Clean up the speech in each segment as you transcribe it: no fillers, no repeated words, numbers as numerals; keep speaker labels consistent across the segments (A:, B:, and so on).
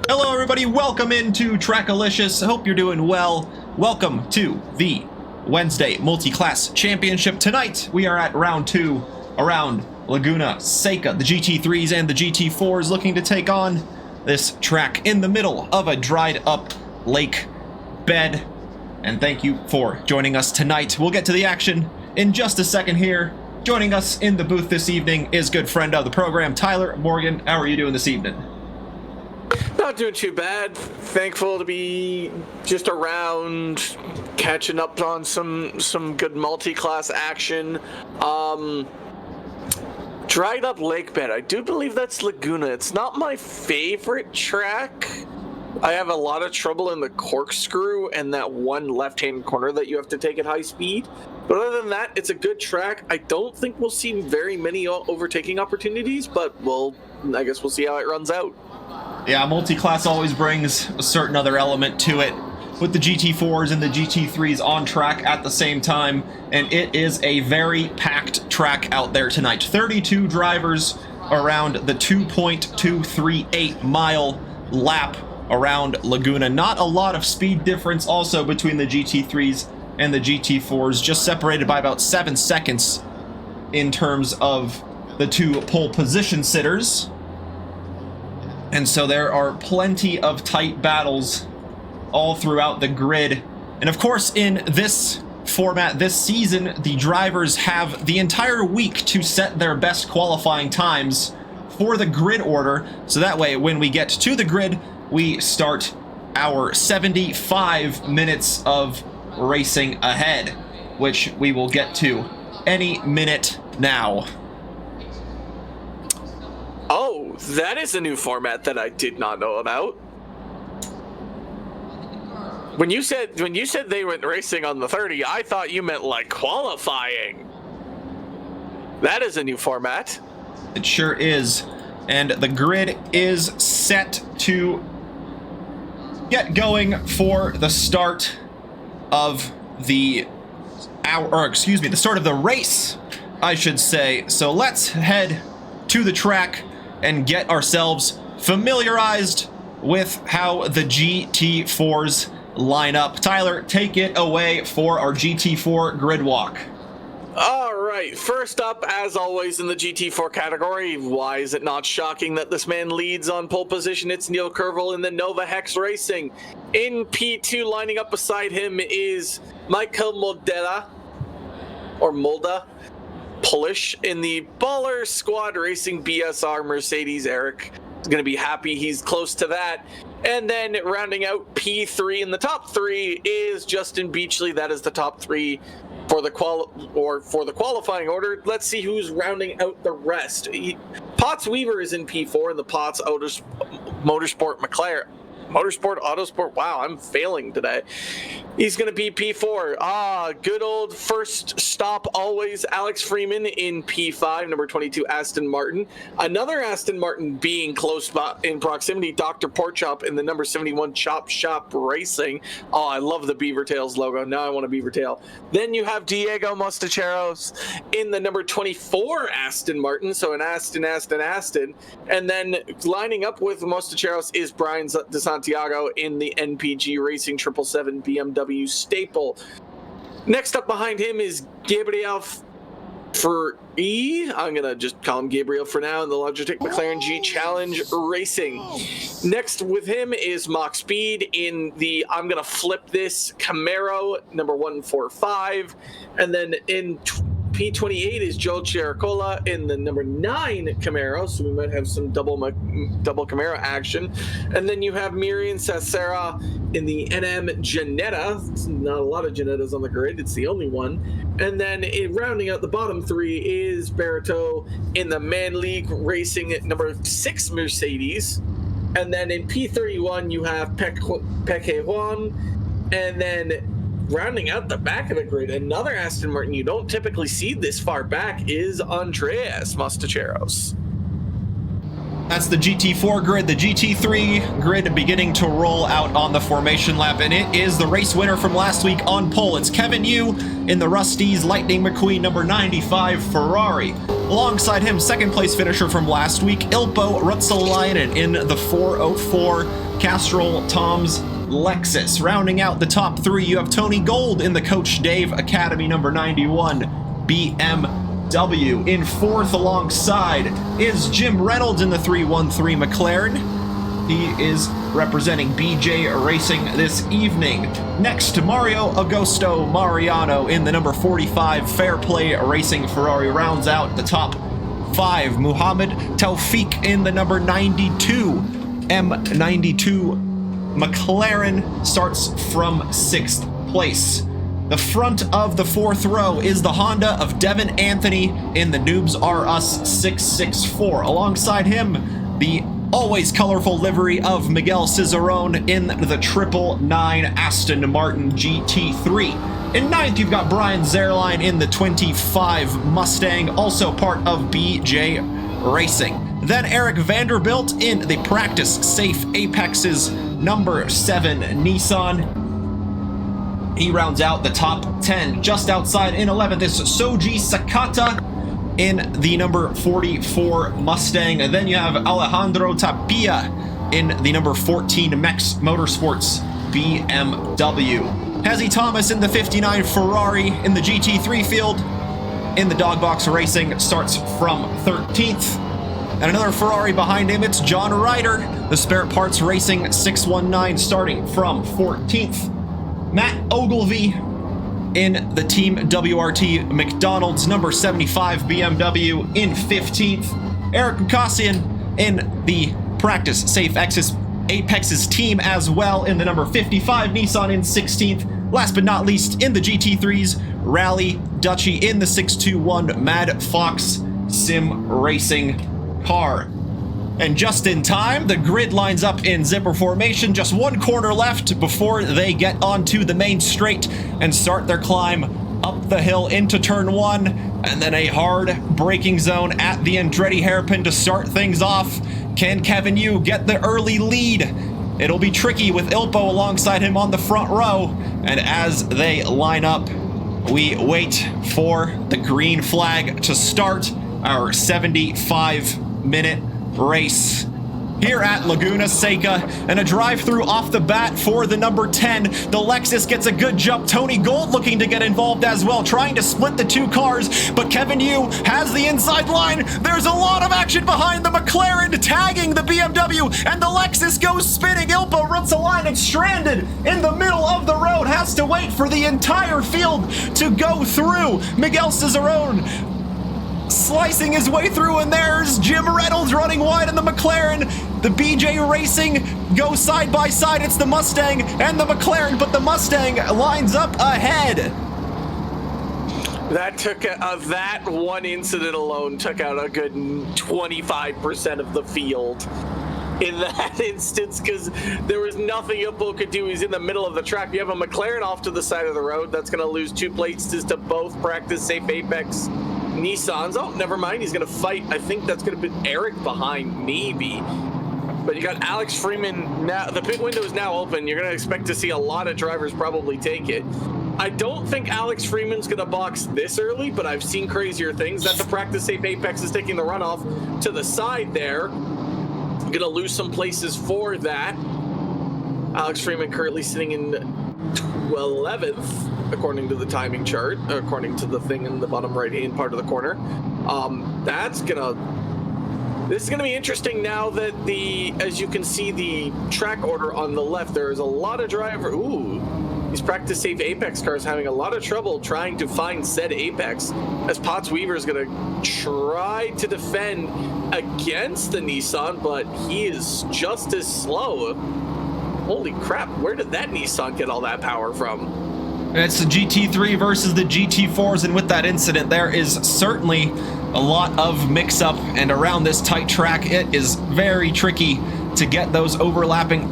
A: Hello everybody, welcome into Trackilicious. Hope you're doing well. Welcome to the Wednesday Multiclass Championship. Tonight we are at round 2 around Laguna Seca. The GT3s and the GT4s looking to take on this track in the middle of a dried up lake bed. And thank you for joining us tonight. We'll get to the action in just a second here. Joining us in the booth this evening is good friend of the program, Tyler Morgan. How are you doing this evening?
B: Not doing too bad. Thankful to be just around, catching up on some good multi-class action. Dried up lake bed. I do believe that's Laguna. It's not my favorite track. I have a lot of trouble in the corkscrew and that one left-hand corner that you have to take at high speed. But other than that, it's a good track. I don't think we'll see very many overtaking opportunities, but I guess we'll see how it runs out.
A: Yeah, multi-class always brings a certain other element to it, with the GT4s and the GT3s on track at the same time, and it is a very packed track out there tonight. 32 drivers around the 2.238 mile lap around Laguna. Not a lot of speed difference also between the GT3s and the GT4s, just separated by about 7 seconds in terms of the two pole position sitters. And so there are plenty of tight battles all throughout the grid. And of course, in this format, this season, the drivers have the entire week to set their best qualifying times for the grid order. So that way, when we get to the grid, we start our 75 minutes of racing ahead, which we will get to any minute now.
B: Oh, that is a new format that I did not know about. When you said they went racing on the 30, I thought you meant like qualifying. That is a new format.
A: It sure is. And the grid is set to get going for the start of the start of the race, I should say. So let's head to the track and get ourselves familiarized with how the GT4s line up. Tyler, take it away for our GT4 grid walk.
B: All right, first up, as always in the GT4 category, why is it not shocking that this man leads on pole position? It's Neil Kervil in the Nova Hex Racing. In P2, lining up beside him is Michael Molda, Polish, in the Baller Squad Racing BSR Mercedes. Eric is going to be happy he's close to that. And then rounding out P3 in the top 3 is Justin Beachley. That is the top 3 for the qualifying order. Let's see who's rounding out the rest. Potts Weaver is in P4 in the Potts Motorsport Autosport. Wow, I'm failing today. He's going to be P4. Good old first stop always. Alex Freeman in P5, number 22, Aston Martin. Another Aston Martin being close in proximity, Dr. Porkchop in the number 71 Chop Shop Racing. Oh, I love the Beaver Tails logo. Now I want a Beaver Tail. Then you have Diego Mostacheros in the number 24 Aston Martin. So an Aston. And then lining up with Mostacheros is Brian DeSantiago in the NPG Racing 777 BMW Staple. Next up behind him is Gabriel I'm going to just call him Gabriel for now, in the Logitech McLaren G Challenge Racing. Next with him is Mock Speed in the I'm going to flip this Camaro number 145. And then in P28 is Joe Chiricola in the number 9 Camaro, so we might have some double Camaro action. And then you have Miriam Sacera in the NM Janetta. It's not a lot of Janettas on the grid, it's the only one. And then rounding out the bottom 3 is Barreto in the Man League Racing at number 6 Mercedes. And then in P31 you have Peke Juan. And then rounding out the back of the grid, another Aston Martin you don't typically see this far back is Andreas Mostacheros.
A: That's the GT4 grid. The GT3 grid beginning to roll out on the formation lap, and it is the race winner from last week on pole. It's Kevin Yu in the Rust-eze Lightning McQueen number 95 Ferrari. Alongside him, second place finisher from last week, Ilpo Rutsalainen in the 404 Castrol Toms Lexus. Rounding out the top three, you have Tony Gold in the Coach Dave Academy number 91 BMW. In fourth alongside is Jim Reynolds in the 313 McLaren. He is representing BJ Racing this evening. Next to Mario Augusto Mariano in the number 45 Fair Play Racing Ferrari rounds out the top five. Muhammad Taufik in the number 92 M92 McLaren starts from sixth place. The front of the fourth row is the Honda of Devin Anthony in the Noobs R Us 664. Alongside him, the always colorful livery of Miguel Cicerone in the 999 Aston Martin GT3. In ninth, you've got Brian Zerline in the 25 Mustang, also part of BJ Racing. Then Eric Vanderbilt in the Practice Safe Apex's number 7 Nissan. He rounds out the top 10. Just outside in 11th is Soji Sakata in the number 44 Mustang. And then you have Alejandro Tapia in the number 14 Mex Motorsports BMW. Hezzy Thomas in the 59 Ferrari in the GT3 field. In the Dogbox Racing starts from 13th. And another Ferrari behind him, it's John Ryder, the Spare Parts Racing 619 starting from 14th. Matt Ogilvy in the Team WRT McDonald's number 75 BMW in 15th. Eric Bukasian in the Practice Safe Apex's team as well in the number 55 Nissan in 16th. Last but not least, in the GT3's Rally Dutchy in the 621 Mad Fox Sim Racing car. And just in time, the grid lines up in zipper formation, just one corner left before they get onto the main straight and start their climb up the hill into turn one, and then a hard braking zone at the Andretti hairpin to start things off. Can Kevin Yu get the early lead? It'll be tricky with Ilpo alongside him on the front row, and as they line up, we wait for the green flag to start our 75-minute race here at Laguna Seca, and a drive-through off the bat for the number 10. The Lexus gets a good jump. Tony Gold looking to get involved as well, trying to split the two cars, but Kevin Yu has the inside line. There's a lot of action behind the McLaren, tagging the BMW, and the Lexus goes spinning. Ilpo Rutsalainen stranded in the middle of the road, has to wait for the entire field to go through. Miguel Cicerone slicing his way through, and there's Jim Reynolds running wide in the McLaren. The BJ Racing goes side by side. It's the Mustang and the McLaren, but the Mustang lines up ahead.
B: That took that one incident alone took out a good 25% of the field in that instance, because there was nothing Ilpo could do. He's in the middle of the track. You have a McLaren off to the side of the road that's going to lose 2 places to both Practice Safe Apex Nissans. Oh, never mind. He's going to fight. I think that's going to be Eric behind, maybe. But you got Alex Freeman now. The pit window is now open. You're going to expect to see a lot of drivers probably take it. I don't think Alex Freeman's going to box this early, but I've seen crazier things. That the Practice Safe Apex is taking the runoff to the side there. Going to lose some places for that. Alex Freeman currently sitting in 11th. According to the timing chart, according to the thing in the bottom right-hand part of the corner. This is gonna be interesting now that as you can see, the track order on the left, there's a lot of these Practice Safe Apex cars having a lot of trouble trying to find said Apex, as Potts Weaver is gonna try to defend against the Nissan, but he is just as slow. Holy crap, where did that Nissan get all that power from?
A: It's the GT3 versus the GT4s, and with that incident, there is certainly a lot of mix-up, and around this tight track, it is very tricky to get those overlapping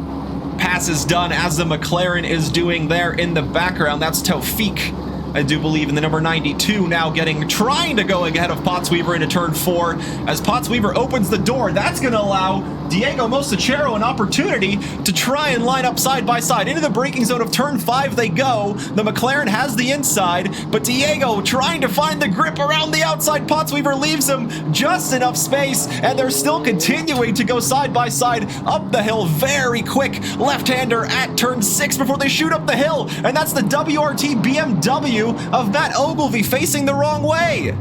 A: passes done, as the McLaren is doing there in the background. That's Taufik I do believe, in the number 92 now trying to go ahead of Pottsweaver into turn 4. As Pottsweaver opens the door, that's going to allow Diego Mostachero an opportunity to try and line up side by side. Into the braking zone of turn 5 they go. The McLaren has the inside, but Diego trying to find the grip around the outside. Pottsweaver leaves him just enough space, and they're still continuing to go side by side up the hill. Very quick left-hander at turn 6 before they shoot up the hill, and that's the WRT BMW of Matt Ogilvy facing the wrong way.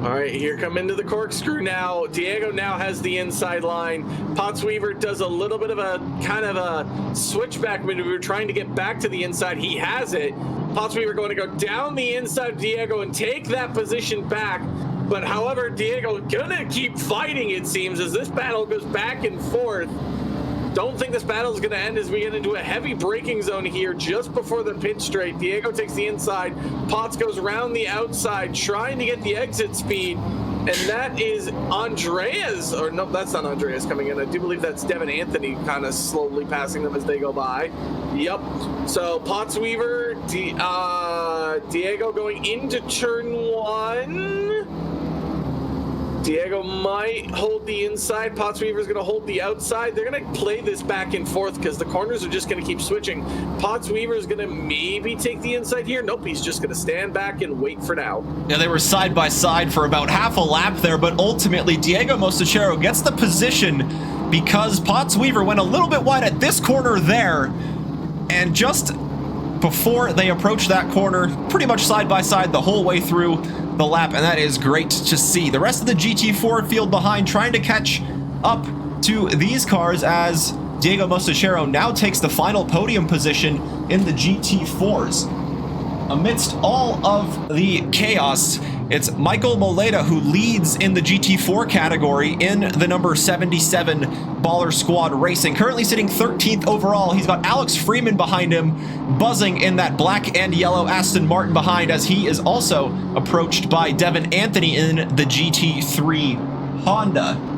B: All right, here come into the corkscrew now. Diego now has the inside line. Pottsweaver does a little bit of a kind of a switchback maneuver trying to get back to the inside. He has it. Pottsweaver going to go down the inside of Diego and take that position back. But however, Diego gonna keep fighting, it seems, as this battle goes back and forth. Don't think this battle is going to end as we get into a heavy braking zone here just before the pit straight. Diego takes the inside. Potts goes around the outside trying to get the exit speed. And that is Andreas, or no, that's not Andreas coming in. I do believe that's Devin Anthony kind of slowly passing them as they go by. Yep. So Pottsweaver, Diego going into turn 1. Diego might hold the inside. Pottsweaver's going to hold the outside. They're going to play this back and forth because the corners are just going to keep switching. Pottsweaver's going to maybe take the inside here. Nope, he's just going to stand back and wait for now.
A: Yeah, they were side by side for about half a lap there, but ultimately Diego Mostachero gets the position because Pottsweaver went a little bit wide at this corner there, and just before they approach that corner, pretty much side by side the whole way through the lap, and that is great to see. The rest of the GT4 field behind trying to catch up to these cars as Diego Mostachero now takes the final podium position in the GT4s. Amidst all of the chaos, it's Michael Moleda who leads in the GT4 category in the number 77 Baller Squad Racing. Currently sitting 13th overall. He's got Alex Freeman behind him, buzzing in that black and yellow Aston Martin behind, as he is also approached by Devin Anthony in the GT3 Honda.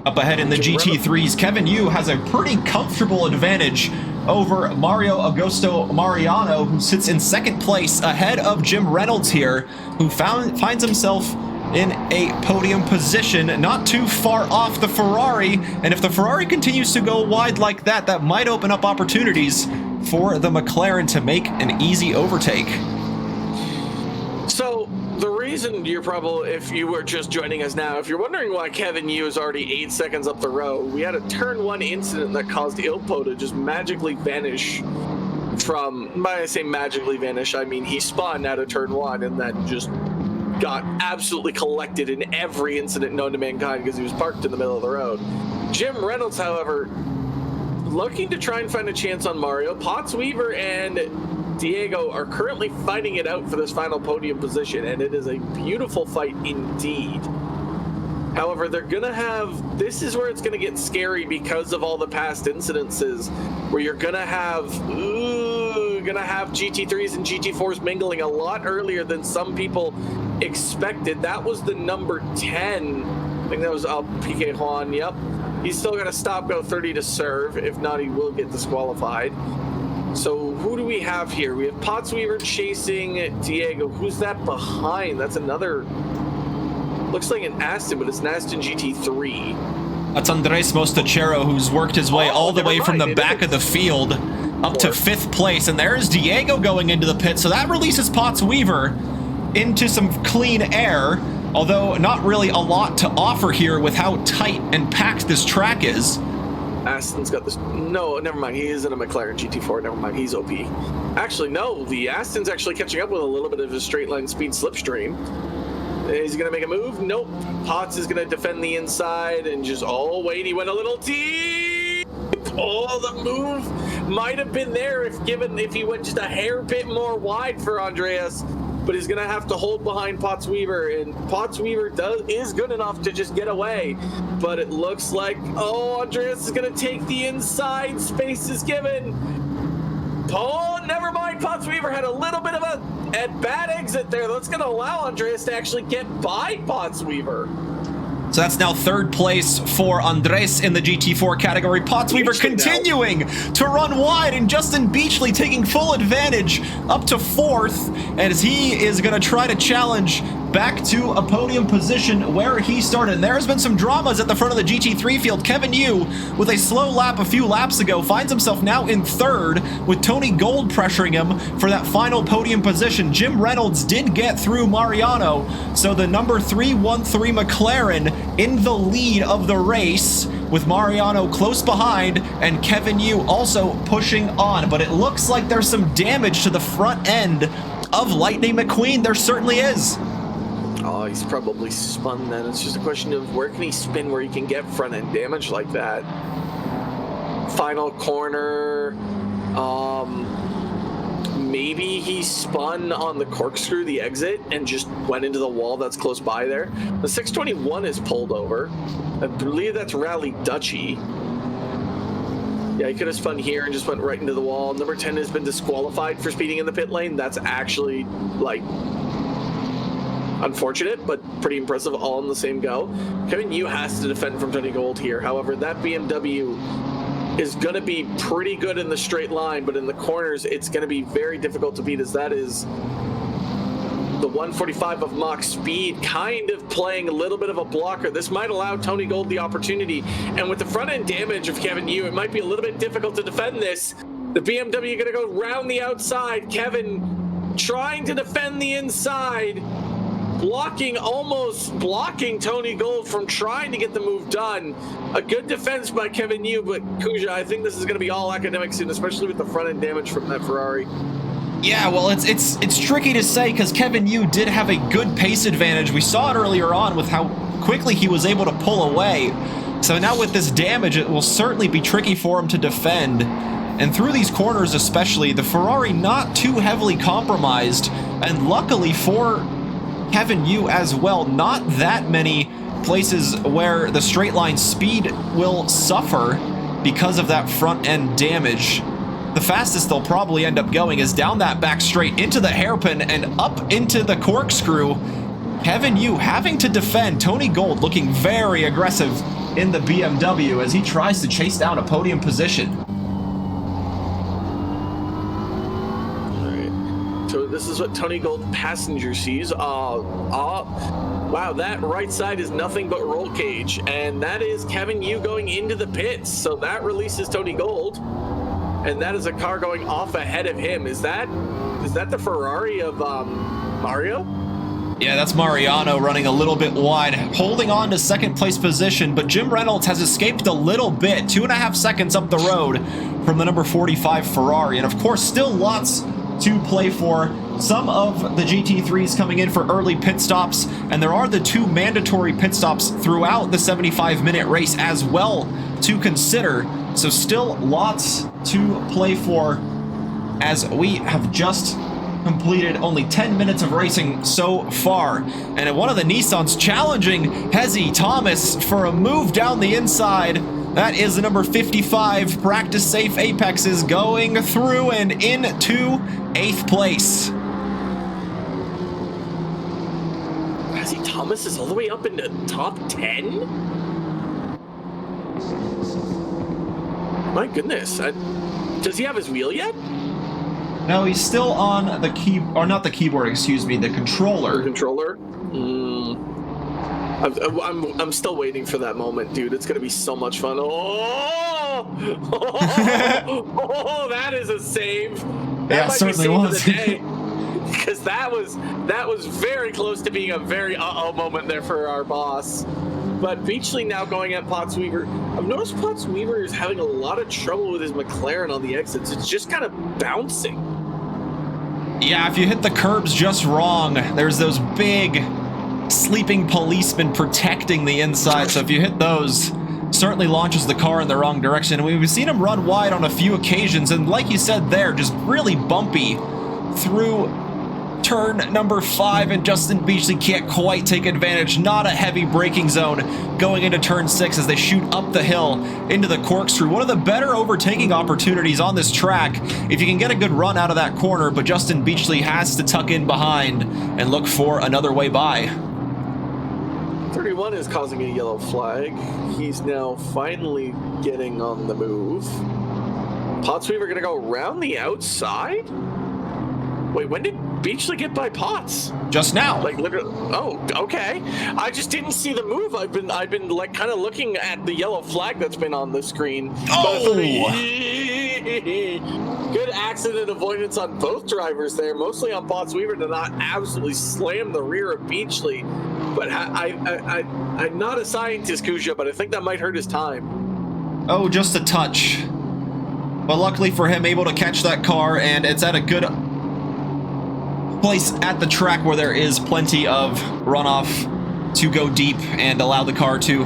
A: Up ahead in the GT3s, Kevin Yu has a pretty comfortable advantage over Mario Augusto Mariano, who sits in second place ahead of Jim Reynolds here, who finds himself in a podium position not too far off the Ferrari. And if the Ferrari continues to go wide like that, that might open up opportunities for the McLaren to make an easy overtake.
B: So the reason you're probably, if you were just joining us now, if you're wondering why Kevin Yu is already 8 seconds up the road, we had a turn 1 incident that caused Ilpo to just magically vanish from, when I say magically vanish, I mean he spawned out of turn 1 and then just got absolutely collected in every incident known to mankind because he was parked in the middle of the road. Jim Reynolds, however, looking to try and find a chance on Mario. Pottsweaver and Diego are currently fighting it out for this final podium position, and it is a beautiful fight indeed. However, they're gonna have, this is where it's gonna get scary because of all the past incidences where you're gonna have GT3s and GT4s mingling a lot earlier than some people expected. That was the number 10. I think that was PK Juan. Yep. He's still gonna stop, go 30 to serve. If not, he will get disqualified. So who do we have here? We have Pottsweaver chasing Diego. Who's that behind? That's another, looks like an Aston, but it's an Aston GT3.
A: That's Andres Mostachero, who's worked his way all the way from the back of the field up to 5th place. And there's Diego going into the pit. So that releases Pottsweaver into some clean air, although not really a lot to offer here with how tight and packed this track is.
B: Aston's got this. No, never mind. He is in a McLaren GT4. Never mind. He's OP. Actually, no. The Aston's actually catching up with a little bit of a straight line speed slipstream. Is he going to make a move? Nope. Potts is going to defend the inside and just, oh, wait. He went a little deep. Oh, the move might have been there if he went just a hair bit more wide for Andreas. But he's going to have to hold behind Pottsweaver, and Pottsweaver is good enough to just get away. But it looks like, oh, Andreas is going to take the inside. Space is given. Oh, never mind. Pottsweaver had a little bit of a bad exit there. That's going to allow Andreas to actually get by Pottsweaver.
A: So that's now third place for Andres in the GT4 category. Pottsweaver continuing to run wide, and Justin Beachley taking full advantage up to fourth, as he is going to try to challenge back to a podium position where he started. And there has been some dramas at the front of the GT3 field. Kevin Yu, with a slow lap a few laps ago, finds himself now in third, with Tony Gold pressuring him for that final podium position. Jim Reynolds did get through Mariano, so the number 313 McLaren in the lead of the race, with Mariano close behind and Kevin Yu also pushing on. But it looks like there's some damage to the front end of Lightning McQueen. There certainly is.
B: Oh, he's probably spun then. It's just a question of where can he spin where he can get front end damage like that. Final corner. Maybe he spun on the corkscrew, the exit, and just went into the wall that's close by there. The 621 is pulled over. I believe that's Rally Dutchy. Yeah, he could have spun here and just went right into the wall. Number 10 has been disqualified for speeding in the pit lane. That's actually, like, unfortunate, but pretty impressive all in the same go. Kevin Yu has to defend from Tony Gold here. However, that BMW is going to be pretty good in the straight line, but in the corners, it's going to be very difficult to beat, as that is the 145 of Mach speed kind of playing a little bit of a blocker. This might allow Tony Gold the opportunity, and with the front end damage of Kevin Yu, it might be a little bit difficult to defend this. The BMW going to go round the outside. Kevin trying to defend the inside, almost blocking Tony Gold from trying to get the move done. A good defense by Kevin Yu, but Kuja, I think this is going to be all academic soon, especially with the front end damage from that Ferrari.
A: Yeah, well, it's tricky to say, because Kevin Yu did have a good pace advantage. We saw it earlier on with how quickly he was able to pull away. So now with this damage, it will certainly be tricky for him to defend. And through these corners especially, the Ferrari not too heavily compromised, and luckily for Kevin Yu as well, not that many places where the straight line speed will suffer because of that front end damage. The fastest they'll probably end up going is down that back straight into the hairpin and up into the corkscrew. Kevin Yu having to defend. Tony Gold looking very aggressive in the BMW as he tries to chase down a podium position.
B: So this is what Tony Gold passenger sees. Wow, that right side is nothing but roll cage, and that is Kevin Yu going into the pits. So that releases Tony Gold, and that is a car going off ahead of him. Is that the Ferrari of Mario?
A: Yeah, that's Mariano running a little bit wide, holding on to second place position, but Jim Reynolds has escaped a little bit, 2.5 seconds up the road from the number 45 Ferrari, and of course still lots to play for. Some of the GT3s coming in for early pit stops, and there are the 2 mandatory pit stops throughout the 75-minute race as well to consider. So still lots to play for, as we have just completed only 10 minutes of racing so far. And one of the Nissans challenging Hezi Thomas for a move down the inside. That is the number 55 Practice Safe Apexes going through and into 8th place.
B: Hezi Thomas is all the way up into top 10? My goodness. Does he have his wheel yet?
A: No, he's still on the key, or not the keyboard, excuse me, the controller.
B: The controller? I'm still waiting for that moment, dude. It's gonna be so much fun. Oh, that is a save. That might
A: certainly was.
B: Because that was very close to being a very moment there for our boss. But Beachley now going at Pottsweaver. I've noticed Pottsweaver is having a lot of trouble with his McLaren on the exits. It's just kind of bouncing.
A: Yeah, if you hit the curbs just wrong, there's those big sleeping policemen protecting the inside. So if you hit those, certainly launches the car in the wrong direction. And we've seen him run wide on a few occasions, and like you said there, just really bumpy through turn number 5, and Justin Beachley can't quite take advantage. Not a heavy braking zone going into turn 6 as they shoot up the hill into the corkscrew. One of the better overtaking opportunities on this track if you can get a good run out of that corner, but Justin Beachley has to tuck in behind and look for another way by.
B: 31 is causing a yellow flag. He's now finally getting on the move. Pottsweaver gonna go around the outside? Wait, when did Beachley get by Potts?
A: Just now.
B: Like literally. Oh, okay. I just didn't see the move. I've been like kind of looking at the yellow flag that's been on the screen.
A: Oh!
B: Good accident avoidance on both drivers there, mostly on Pottsweaver to not absolutely slam the rear of Beachley. But I'm not a scientist, Kuja, but I think that might hurt his time.
A: Oh, just a touch. But luckily for him, able to catch that car, and it's at a good place at the track where there is plenty of runoff to go deep and allow the car to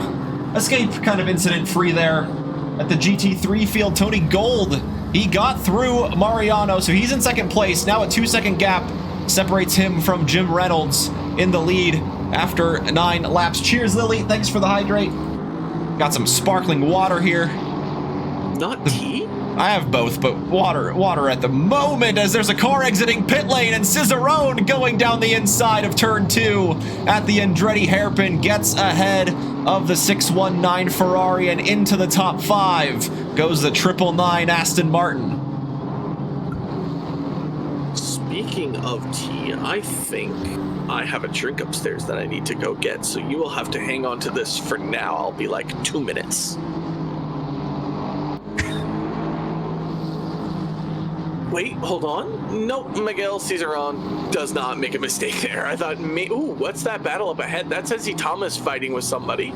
A: escape kind of incident-free there. At the GT3 field, Tony Gold, he got through Mariano, so he's in second place. Now a 2-second gap separates him from Jim Reynolds in the lead after 9 laps. Cheers, Lily. Thanks for the hydrate. Got some sparkling water here.
B: Not tea?
A: I have both, but water at the moment as there's a car exiting pit lane and Cicerone going down the inside of turn 2 at the Andretti hairpin gets ahead of the 619 Ferrari and into the top 5 goes the 999 Aston Martin.
B: Speaking of tea, I think I have a drink upstairs that I need to go get, so you will have to hang on to this for now. I'll be like 2 minutes. Wait, hold on. Nope, Miguel Cicerone does not make a mistake there. I thought, ooh, what's that battle up ahead? That's Ezzy Thomas fighting with somebody.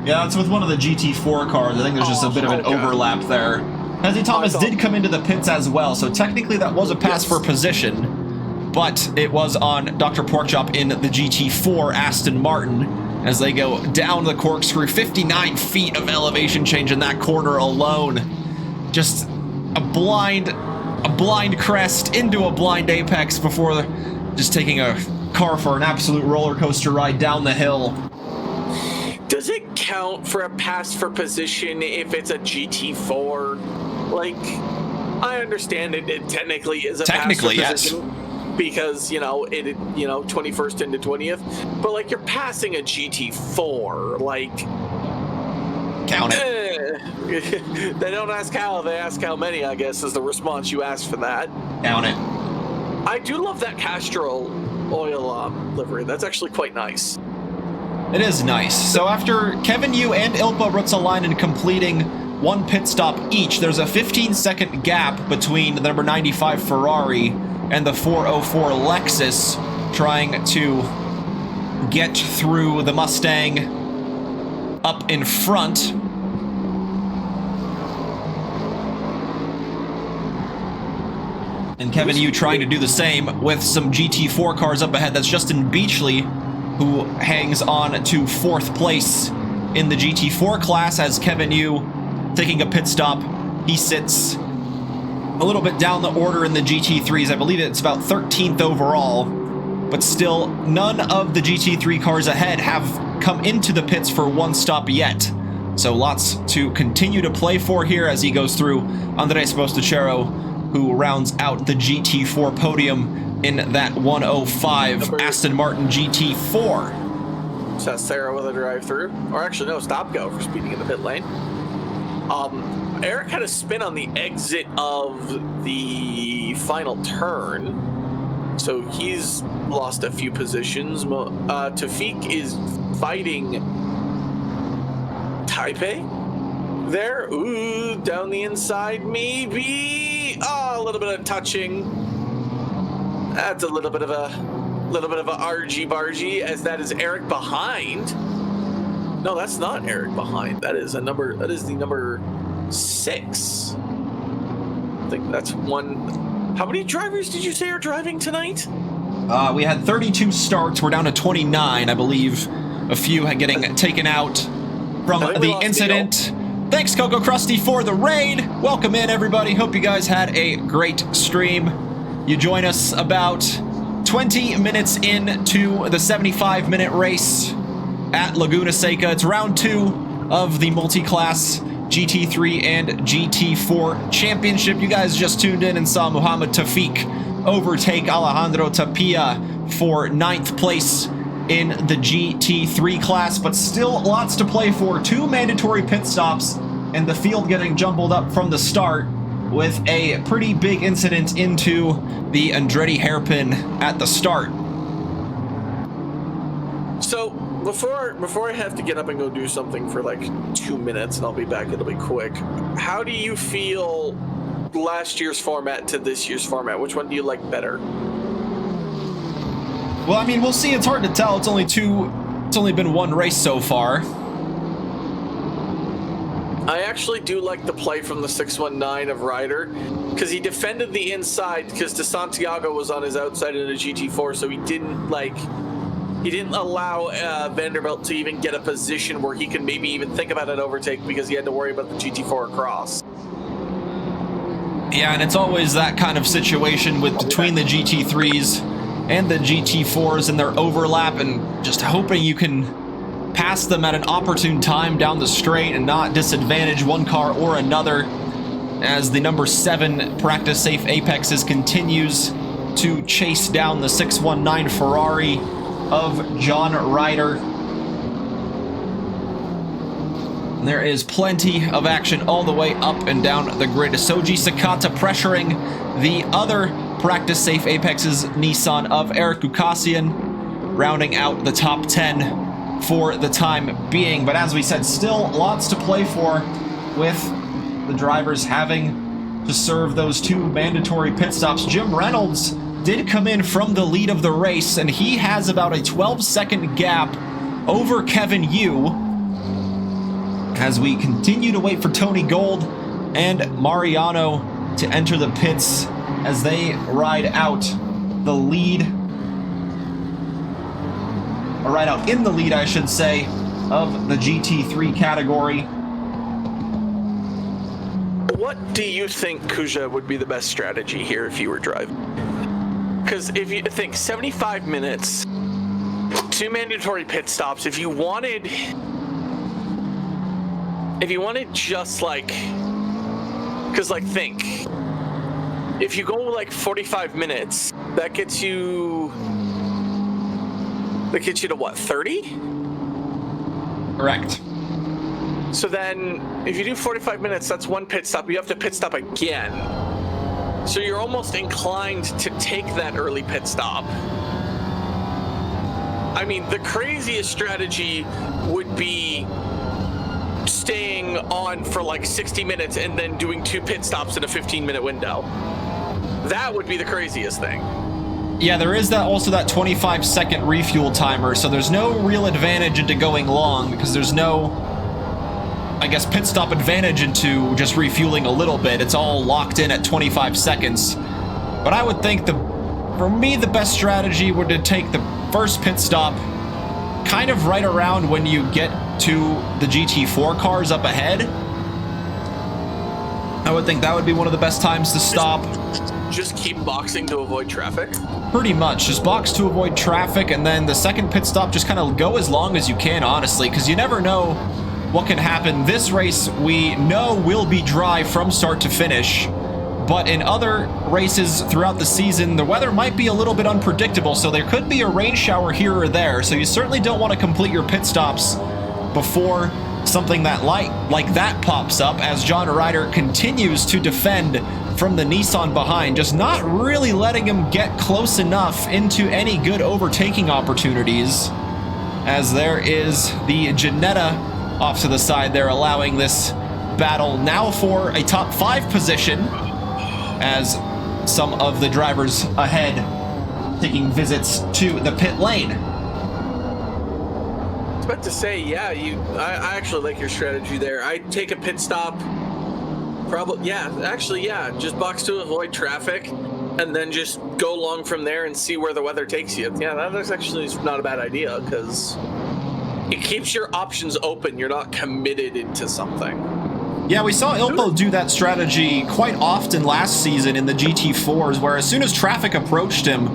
A: Yeah, it's with one of the GT4 cars. I think there's just a bit of an overlap there. Ezzy Thomas did come into the pits as well, so technically that was a pass for position, but it was on Dr. Porkchop in the GT4 Aston Martin as they go down the corkscrew. 59 feet of elevation change in that corner alone. Just a blind crest into a blind apex before just taking a car for an absolute roller coaster ride down the hill.
B: Does it count for a pass for position if it's a GT4? Like, I understand it technically is a pass for position. Yes. Because, it 21st into 20th. But, like, you're passing a GT4. Like,
A: count it.
B: They don't ask how, they ask how many, I guess, is the response you ask for that.
A: Count it.
B: I do love that Castrol oil livery. That's actually quite nice.
A: It is nice. So after Kevin Yu and Ilpa Ruotsalainen completing one pit stop each, there's a 15-second gap between the number 95 Ferrari and the 404 Lexus trying to get through the Mustang up in front. And Kevin Yu trying to do the same with some GT4 cars up ahead. That's Justin Beachley, who hangs on to 4th place in the GT4 class as Kevin Yu taking a pit stop. He sits a little bit down the order in the GT3s. I believe it's about 13th overall, but still none of the GT3 cars ahead have come into the pits for one stop yet. So lots to continue to play for here as he goes through Andres Bostachero, who rounds out the GT4 podium in that 105 Aston Martin GT4.
B: So that's Sarah with a drive-through. Or actually, no, stop-go for speeding in the pit lane. Eric had a spin on the exit of the final turn, so he's lost a few positions. Tafiq is fighting Taipei there. Ooh, down the inside, maybe. Oh, a little bit of touching. That's a little bit of a argy-bargy, as that is Eric behind. No, that's not Eric behind. That is the number 6. I think that's one. How many drivers did you say are driving tonight?
A: We had 32 starts. We're down to 29, I believe. A few getting taken out from the incident. Thanks, Coco Krusty, for the raid. Welcome in, everybody. Hope you guys had a great stream. You join us about 20 minutes into the 75-minute race at Laguna Seca. It's round 2 of the Multiclass GT3 and GT4 Championship. You guys just tuned in and saw Muhammad Tafiq overtake Alejandro Tapia for 9th place in the GT3 class, but still lots to play for. 2 mandatory pit stops and the field getting jumbled up from the start with a pretty big incident into the Andretti hairpin at the start.
B: So before I have to get up and go do something for like 2 minutes and I'll be back, it'll be quick. How do you feel last year's format to this year's format? Which one do you like better?
A: Well, I mean, we'll see. It's hard to tell. It's only been 1 race so far.
B: I actually do like the play from the 619 of Ryder, because he defended the inside because De Santiago was on his outside in a GT4, so he didn't allow Vanderbilt to even get a position where he could maybe even think about an overtake because he had to worry about the GT4 across.
A: Yeah, and it's always that kind of situation with between the GT3s and the GT4s and their overlap, and just hoping you can pass them at an opportune time down the straight and not disadvantage one car or another, as the number 7 Practice Safe Apexes continues to chase down the 619 Ferrari of John Ryder. There is plenty of action all the way up and down the grid. Soji Sakata pressuring the other Practice Safe Apexes Nissan of Eric Gukasian, rounding out the top 10 for the time being. But as we said, still lots to play for, with the drivers having to serve those 2 mandatory pit stops. Jim Reynolds did come in from the lead of the race, and he has about a 12-second gap over Kevin Yu as we continue to wait for Tony Gold and Mariano to enter the pits as they ride out the lead, or ride out in the lead, I should say, of the GT3 category.
B: What do you think, Kuja, would be the best strategy here if you were driving? Because if you think 75 minutes, 2 mandatory pit stops, if you wanted just like, because like think, if you go like 45 minutes, that gets you to what, 30?
A: Correct.
B: So then if you do 45 minutes, that's 1 pit stop. You have to pit stop again. So you're almost inclined to take that early pit stop. I mean, the craziest strategy would be staying on for like 60 minutes and then doing 2 pit stops in a 15-minute window. That would be the craziest thing.
A: Yeah, there is also that 25-second refuel timer, so there's no real advantage into going long, because there's no, I guess, pit stop advantage into just refueling a little bit. It's all locked in at 25 seconds. But I would think for me, the best strategy would to take the first pit stop kind of right around when you get to the GT4 cars up ahead. I would think that would be one of the best times to stop.
B: Just keep boxing to avoid traffic?
A: Pretty much. Just box to avoid traffic, and then the second pit stop, just kind of go as long as you can, honestly, because you never know what can happen. This race, we know, will be dry from start to finish, but in other races throughout the season, the weather might be a little bit unpredictable, so there could be a rain shower here or there, so you certainly don't want to complete your pit stops before something that like that pops up, as John Ryder continues to defend from the Nissan behind, just not really letting him get close enough into any good overtaking opportunities, as there is the Ginetta off to the side there, allowing this battle now for a top 5 position, as some of the drivers ahead taking visits to the pit lane.
B: I was about to say, yeah, I actually like your strategy there. I'd take a pit stop. Probably, yeah, just box to avoid traffic, and then just go long from there and see where the weather takes you. Yeah, that's actually not a bad idea, because it keeps your options open. You're not committed into something.
A: Yeah, we saw Ilpo do that strategy quite often last season in the GT4s, where as soon as traffic approached him,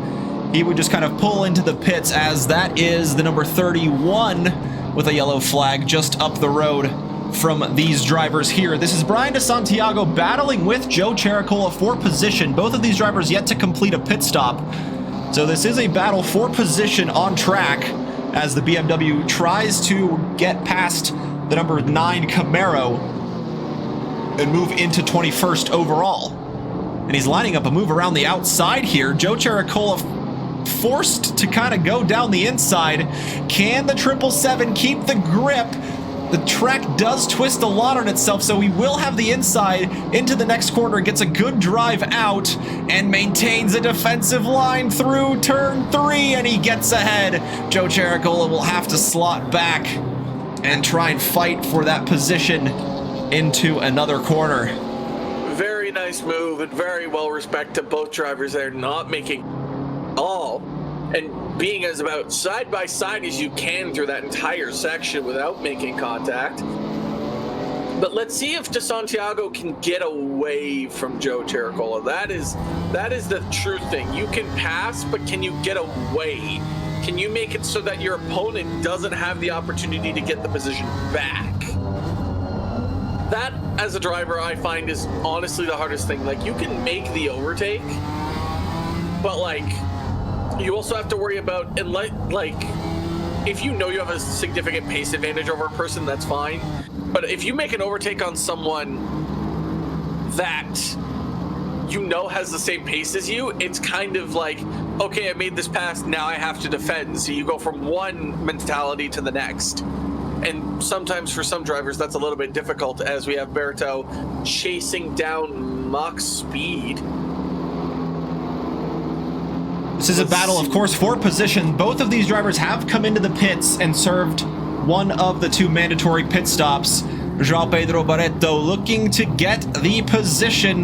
A: he would just kind of pull into the pits, as that is the number 31 with a yellow flag just up the road from these drivers here. This is Brian DeSantiago battling with Joe Chericola for position. Both of these drivers yet to complete a pit stop. So this is a battle for position on track, as the BMW tries to get past the number 9 Camaro and move into 21st overall. And he's lining up a move around the outside here. Joe Chericola forced to kind of go down the inside. Can the 777 keep the grip? The track does twist a lot on itself, so he will have the inside into the next corner, gets a good drive out, and maintains a defensive line through turn 3, and he gets ahead. Joe Chericola will have to slot back and try and fight for that position into another corner.
B: Very nice move and very well respect to both drivers there, not making all and being as about side by side as you can through that entire section without making contact. But let's see if DeSantiago can get away from Joe Chericola. That is the true thing. You can pass, but can you get away? Can you make it so that your opponent doesn't have the opportunity to get the position back? That, as a driver, I find is honestly the hardest thing. Like, you can make the overtake, but like, you also have to worry about, and like, if you know you have a significant pace advantage over a person, that's fine. But if you make an overtake on someone that you know has the same pace as you, it's kind of like, okay, I made this pass, now I have to defend. So you go from one mentality to the next. And sometimes for some drivers, that's a little bit difficult, as we have Berto chasing down Mach Speed.
A: This is a battle, of course, for position. Both of these drivers have come into the pits and served one of the 2 mandatory pit stops. João Pedro Barreto looking to get the position.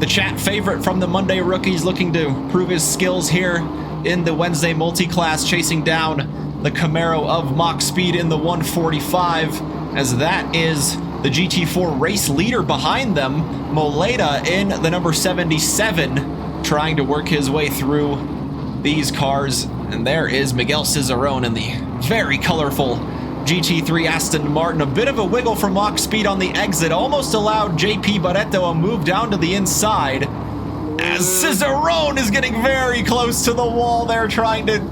A: The chat favorite from the Monday rookies looking to prove his skills here in the Wednesday multi-class, chasing down the Camaro of Mach Speed in the 145, as that is the GT4 race leader behind them, Moleda in the number 77, trying to work his way through these cars. And there is Miguel Cicerone in the very colorful GT3 Aston Martin. A bit of a wiggle from Mach Speed on the exit, almost allowed JP Barreto a move down to the inside, as Cicerone is getting very close to the wall there, trying to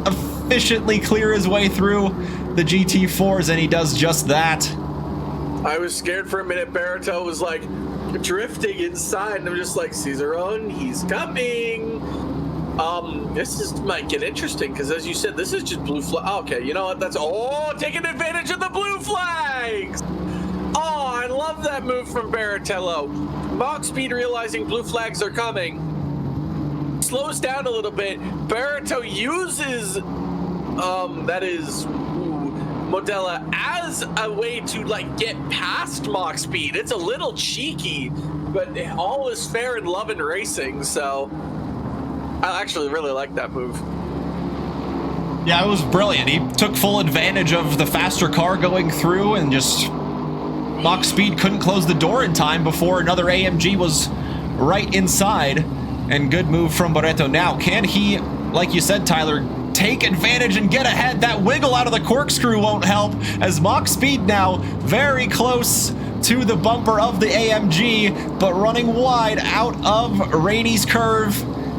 A: efficiently clear his way through the GT4s, and he does just that.
B: I was scared for a minute. Barreto was like drifting inside, and I'm just like, Cicerone, he's coming. This might get interesting, because as you said, this is just blue flag. Okay, you know what? That's taking advantage of the blue flags. Oh, I love that move from Barritello. Mach Speed realizing blue flags are coming, slows down a little bit. Barreto uses that is Modella as a way to like get past Mach Speed. It's a little cheeky, but all is fair in love and racing, so I actually really like that move.
A: Yeah, it was brilliant. He took full advantage of the faster car going through, and just Mach Speed couldn't close the door in time before another AMG was right inside. And good move from Barreto. Now, can he, like you said, Tyler, take advantage and get ahead? That wiggle out of the corkscrew won't help, as Mach Speed now very close to the bumper of the AMG, but running wide out of Rainey's curve.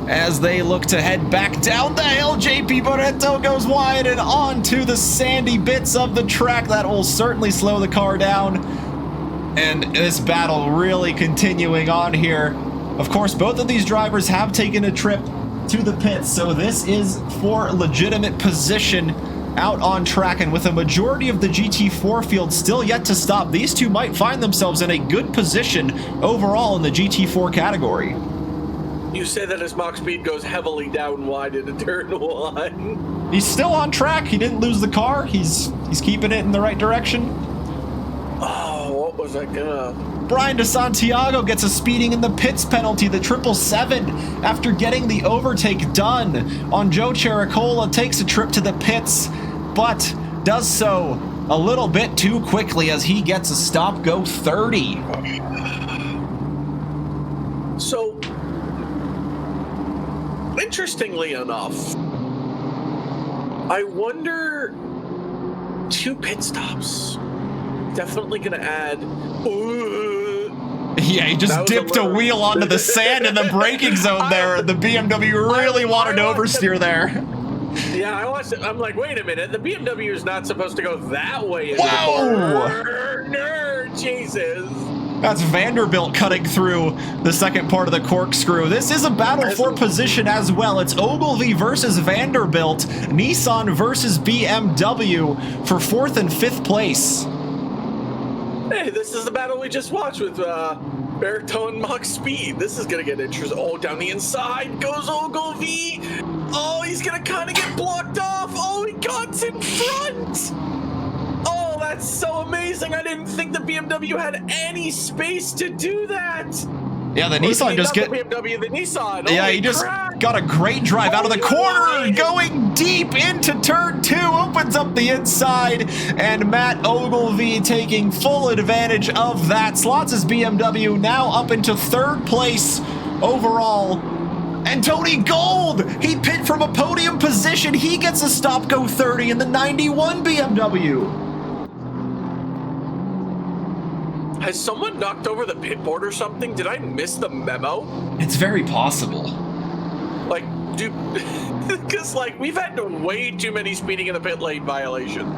A: As they look to head back down the hill, JP Barreto goes wide and onto the sandy bits of the track. That will certainly slow the car down. And this battle really continuing on here. Of course, both of these drivers have taken a trip to the pits, so this is for legitimate position out on track. And with a majority of the GT4 field still yet to stop, these two might find themselves in a good position overall in the GT4 category.
B: You say that as Mach Speed goes heavily down wide into turn 1.
A: He's still on track. He didn't lose the car. He's keeping it in the right direction.
B: Oh, what was I gonna...
A: Brian DeSantiago gets a speeding in the pits penalty. The 777, after getting the overtake done on Joe Chericola, takes a trip to the pits, but does so a little bit too quickly as he gets a stop-go 30.
B: So, interestingly enough, I wonder, 2 pit stops. Definitely gonna add.
A: Yeah, he just dipped a wheel onto the sand in the braking zone there. The BMW really wanted to oversteer there.
B: Yeah, I watched it. I'm like, wait a minute. The BMW is not supposed to go that way.
A: Whoa!
B: No, Jesus.
A: That's Vanderbilt cutting through the second part of the corkscrew. This is a battle for position as well. It's Ogilvy versus Vanderbilt, Nissan versus BMW for 4th and 5th place.
B: Hey, this is the battle we just watched with Baritone Mach Speed. This is going to get interesting. Oh, down the inside goes Ogilvy. Oh, he's going to kind of get blocked off. Oh, he got in front. Oh, that's so amazing. I didn't think the BMW had any space to do that.
A: Yeah, the Nissan just
B: the BMW, the Nissan.
A: Yeah, he just got a great drive out of the corner, going deep into turn 2, opens up the inside, and Matt Ogilvy taking full advantage of that. Slots his BMW now up into 3rd place overall. And Tony Gold, he pit from a podium position. He gets a stop go 30 in the 91 BMW.
B: Has someone knocked over the pit board or something? Did I miss the memo?
A: It's very possible.
B: Like, dude, because, like, we've had way too many speeding in the pit lane violations.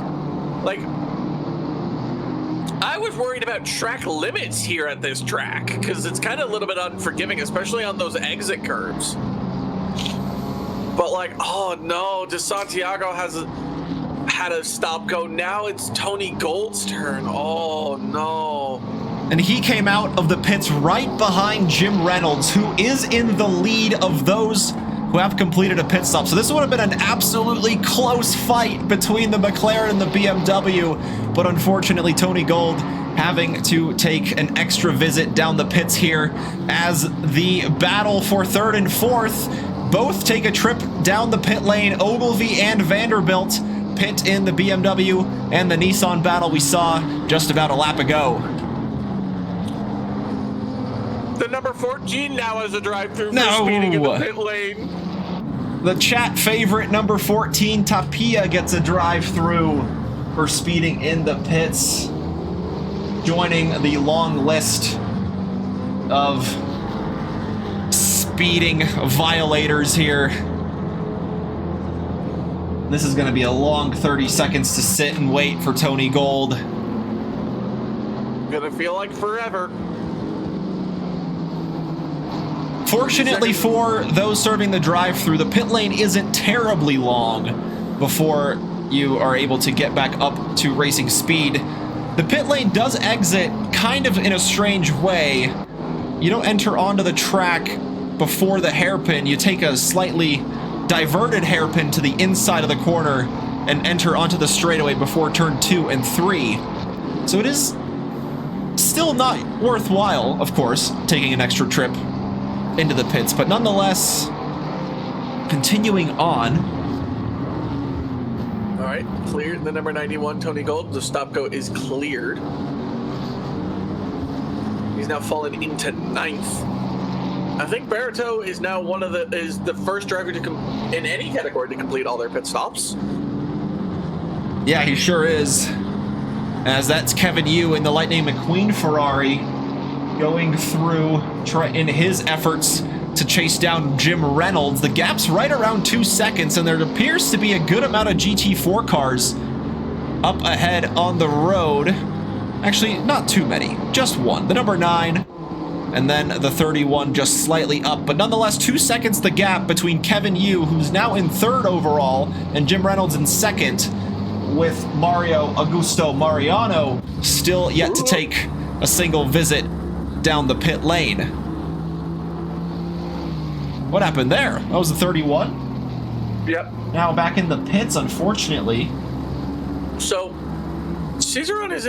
B: Like, I was worried about track limits here at this track, because it's kind of a little bit unforgiving, especially on those exit curves. But, like, oh no, DeSantiago had a stop go. Now it's Tony Gold's turn. Oh no.
A: And he came out of the pits right behind Jim Reynolds, who is in the lead of those who have completed a pit stop. So this would have been an absolutely close fight between the McLaren and the BMW, but unfortunately Tony Gold having to take an extra visit down the pits here as the battle for 3rd and 4th both take a trip down the pit lane. Ogilvy and Vanderbilt pit in the BMW and the Nissan battle we saw just about a lap ago.
B: The number 14 now has a drive-through for speeding in the pit lane.
A: The chat favorite number 14, Tapia, gets a drive-through for speeding in the pits, joining the long list of speeding violators here. This is going to be a long 30 seconds to sit and wait for Tony Gold.
B: Gonna feel like forever.
A: Fortunately for those serving the drive-through, the pit lane isn't terribly long before you are able to get back up to racing speed. The pit lane does exit kind of in a strange way. You don't enter onto the track before the hairpin. You take a slightly diverted hairpin to the inside of the corner and enter onto the straightaway before turn 2 and 3. So it is still not worthwhile, of course, taking an extra trip into the pits, but nonetheless, continuing on.
B: All right, cleared. The number 91, Tony Gold. The stop go is cleared. He's now fallen into 9th. I think Barito is now is the first driver to in any category to complete all their pit stops.
A: Yeah, he sure is. As that's Kevin Yu in the Lightning McQueen Ferrari going through in his efforts to chase down Jim Reynolds. The gap's right around 2 seconds, and there appears to be a good amount of GT4 cars up ahead on the road. Actually, not too many, just one. The number 9, and then the 31 just slightly up. But nonetheless, 2 seconds the gap between Kevin Yu, who's now in 3rd overall, and Jim Reynolds in 2nd, with Mario Augusto Mariano still yet to take a single visit down the pit lane. What happened there? That was the 31?
B: Yep.
A: Now back in the pits, unfortunately.
B: So, Cizeron is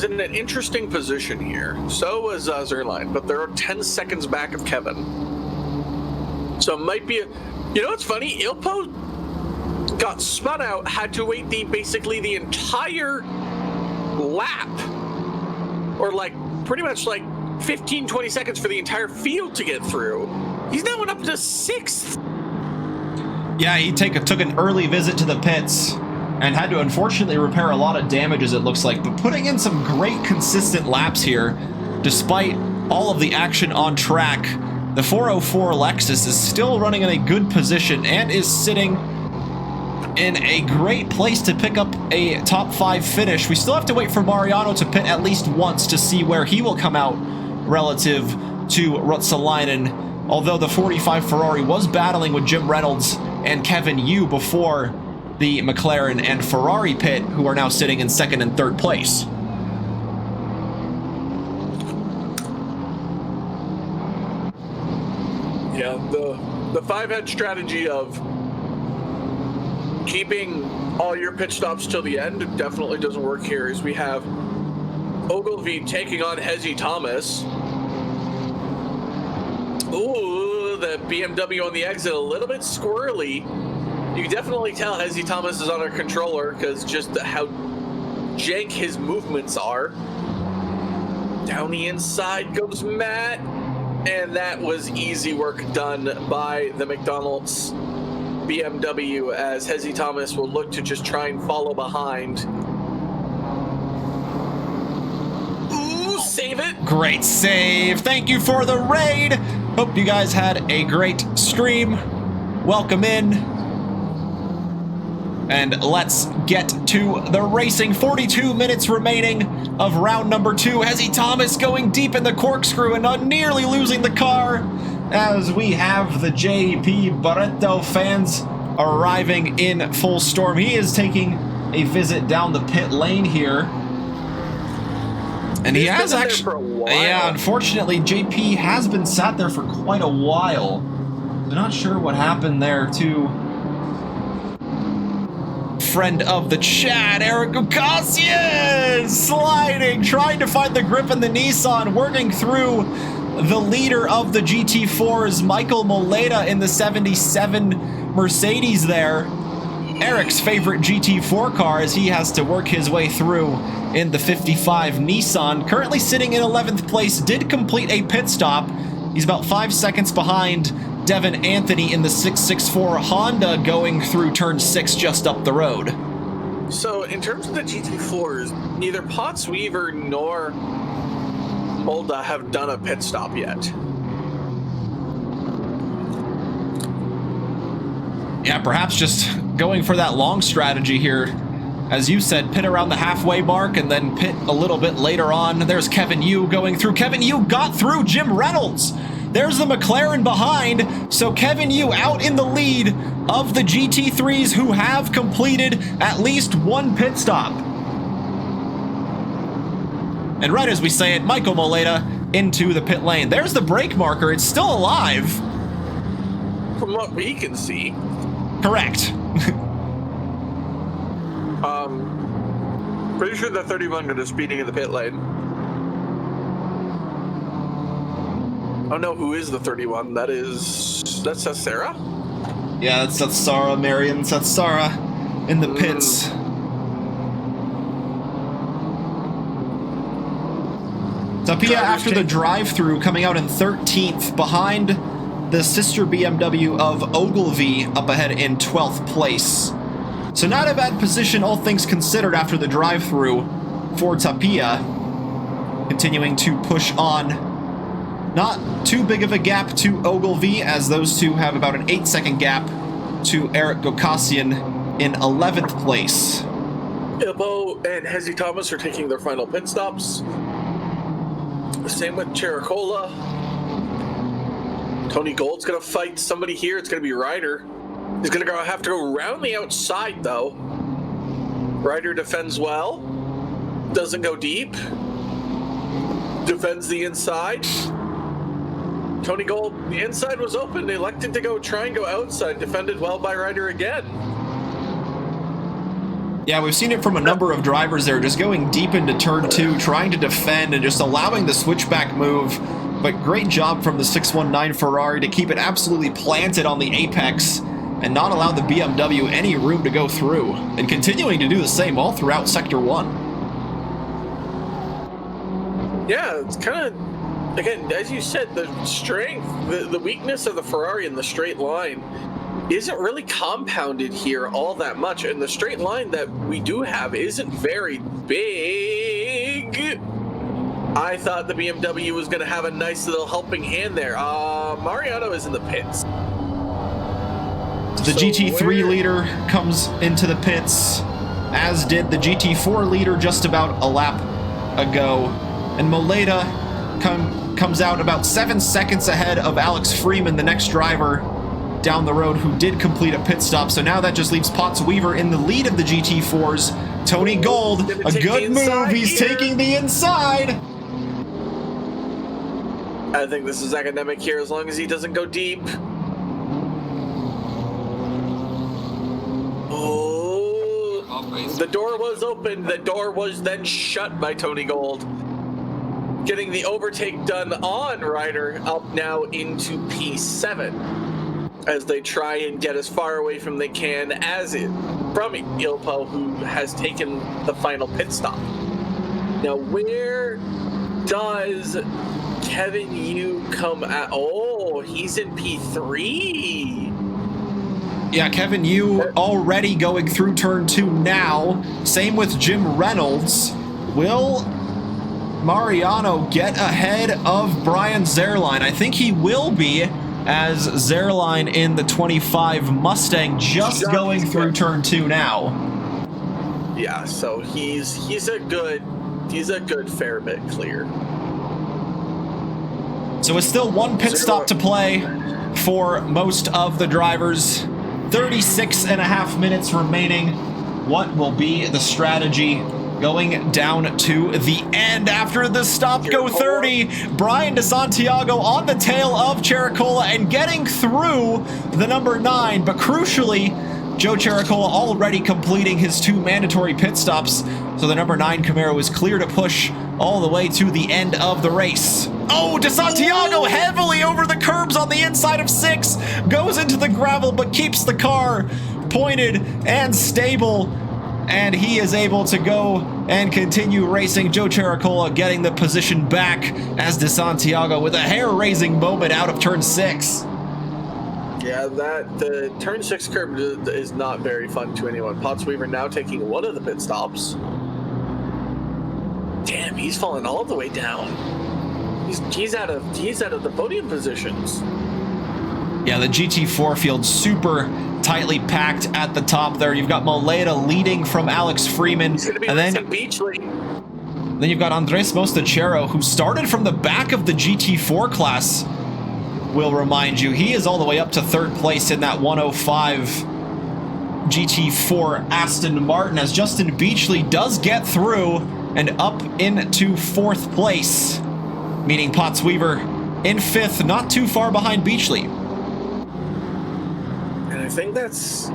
B: in an interesting position here. So was Zerline, but they're 10 seconds back of Kevin. So it might be you know what's funny? Ilpo got spun out, had to wait basically the entire lap, or like pretty much like 15-20 seconds for the entire field to get through. He's now went up to 6th.
A: Yeah, he took an early visit to the pits and had to unfortunately repair a lot of damages, it looks like, but putting in some great consistent laps here despite all of the action on track The 404 Lexus is still running in a good position and is sitting in a great place to pick up a top 5 finish. We still have to wait for Mariano to pit at least once to see where he will come out relative to Ruotsalainen, although the 45 Ferrari was battling with Jim Reynolds and Kevin Yu before the McLaren and Ferrari pit, who are now sitting in 2nd and 3rd place.
B: Yeah, the 5-head strategy of keeping all your pit stops till the end definitely doesn't work here, as we have Ogilvy taking on Hezzy Thomas. Ooh, the BMW on the exit a little bit squirrely. You can definitely tell Hezzy Thomas is on a controller because just how jank his movements are. Down the inside goes Matt, and that was easy work done by the McDonald's BMW, as Hezzy Thomas will look to just try and follow behind. Ooh, save it.
A: Great save. Thank you for the raid. Hope you guys had a great stream. Welcome in. And let's get to the racing. 42 minutes remaining of round number 2. Hezzy Thomas going deep in the corkscrew and nearly losing the car, as we have the JP Barreto fans arriving in full storm. He is taking a visit down the pit lane here. And he has actually,
B: for a while.
A: Yeah, unfortunately, JP has been sat there for quite a while. I'm not sure what happened there to friend of the chat, Eric Ocasio, sliding, trying to find the grip in the Nissan, working through the leader of the GT4s, Michael Moleda, in the 77 Mercedes there. Eric's favorite GT4 car, as he has to work his way through in the 55 Nissan. Currently sitting in 11th place, did complete a pit stop. He's about 5 seconds behind Devin Anthony in the 664 Honda, going through turn 6 just up the road.
B: So in terms of the GT4s, neither Potts Weaver nor Molda have done a pit stop yet.
A: Yeah, perhaps just going for that long strategy here. As you said, pit around the halfway mark and then pit a little bit later on. There's Kevin Yu going through. Kevin Yu got through Jim Reynolds. There's the McLaren behind, so Kevin Yu out in the lead of the GT3s, who have completed at least one pit stop. And right as we say it, Michael Moleda into the pit lane. There's the brake marker. It's still alive.
B: From what we can see.
A: Correct.
B: Pretty sure the 31 is speeding in the pit lane. Oh no, who is the 31? That's Sarah?
A: Yeah, that's Sarah, Marion. That's Sarah in the pits. Tapia, after the drive-through, coming out in 13th, behind the sister BMW of Ogilvy, up ahead in 12th place. So not a bad position, all things considered, after the drive-through for Tapia. Continuing to push on. Not too big of a gap to Ogilvy, as those two have about an 8-second gap to Eric Gokasian in 11th place.
B: Ilbo and Hezzy Thomas are taking their final pit stops. Same with Chericola. Tony Gold's gonna fight somebody here. It's gonna be Ryder. He's gonna have to go around the outside though. Ryder defends well. Doesn't go deep. Defends the inside. Tony Gold, the inside was open. They elected to try and go outside. Defended well by Ryder again.
A: Yeah, we've seen it from a number of drivers there, just going deep into turn 2, trying to defend and just allowing the switchback move. But great job from the 619 Ferrari to keep it absolutely planted on the apex and not allow the BMW any room to go through, and continuing to do the same all throughout Sector 1.
B: Yeah, it's kind of, again, as you said, the strength, the weakness of the Ferrari in the straight line isn't really compounded here all that much, and the straight line that we do have isn't very big. I thought the BMW was going to have a nice little helping hand there. Mariano is in the pits.
A: The GT3 leader comes into the pits, as did the GT4 leader just about a lap ago. And Moleda comes out about 7 seconds ahead of Alex Freeman, the next driver down the road, who did complete a pit stop. So now that just leaves Potts Weaver in the lead of the GT4s. Tony Gold, a good move. He's taking the inside.
B: I think this is academic here as long as he doesn't go deep. The door was open. The door was then shut by Tony Gold. Getting the overtake done on Ryder, up now into P7 as they try and get as far away from they can from Ilpo, who has taken the final pit stop. Now, where does Kevin Yu come at? Oh, he's in P3.
A: Yeah, Kevin Yu already going through turn 2 now. Same with Jim Reynolds. Will Mariano get ahead of Brian Zerline? I think he will be, as Zerline in the 25 Mustang just going through turn 2 now.
B: Yeah, so he's a good fair bit clear.
A: So it's still one pit stop to play for most of the drivers. 36 and a half minutes remaining. What will be the strategy going down to the end after the stop go 30? Brian DeSantiago on the tail of Chericola and getting through the number 9, but crucially, Joe Chericola already completing his 2 mandatory pit stops, so the number 9 Camaro is clear to push all the way to the end of the race. Oh, DeSantiago heavily over the curbs on the inside of 6, goes into the gravel, but keeps the car pointed and stable, and he is able to go and continue racing. Joe Chericola getting the position back as DeSantiago with a hair-raising moment out of turn 6.
B: Yeah, the turn 6 curb is not very fun to anyone. Potts Weaver now taking one of the pit stops. Damn, he's fallen all the way down. He's out of the podium positions.
A: Yeah, the GT4 field super tightly packed at the top there. You've got Moleda leading from Alex Freeman.
B: He's going to be racing Beachley.
A: Then you've got Andres Mostachero, who started from the back of the GT4 class. Will remind you, he is all the way up to 3rd place in that 105 GT4 Aston Martin, as Justin Beachley does get through and up into 4th place, meaning Potts Weaver in 5th, not too far behind Beachley.
B: And I think that's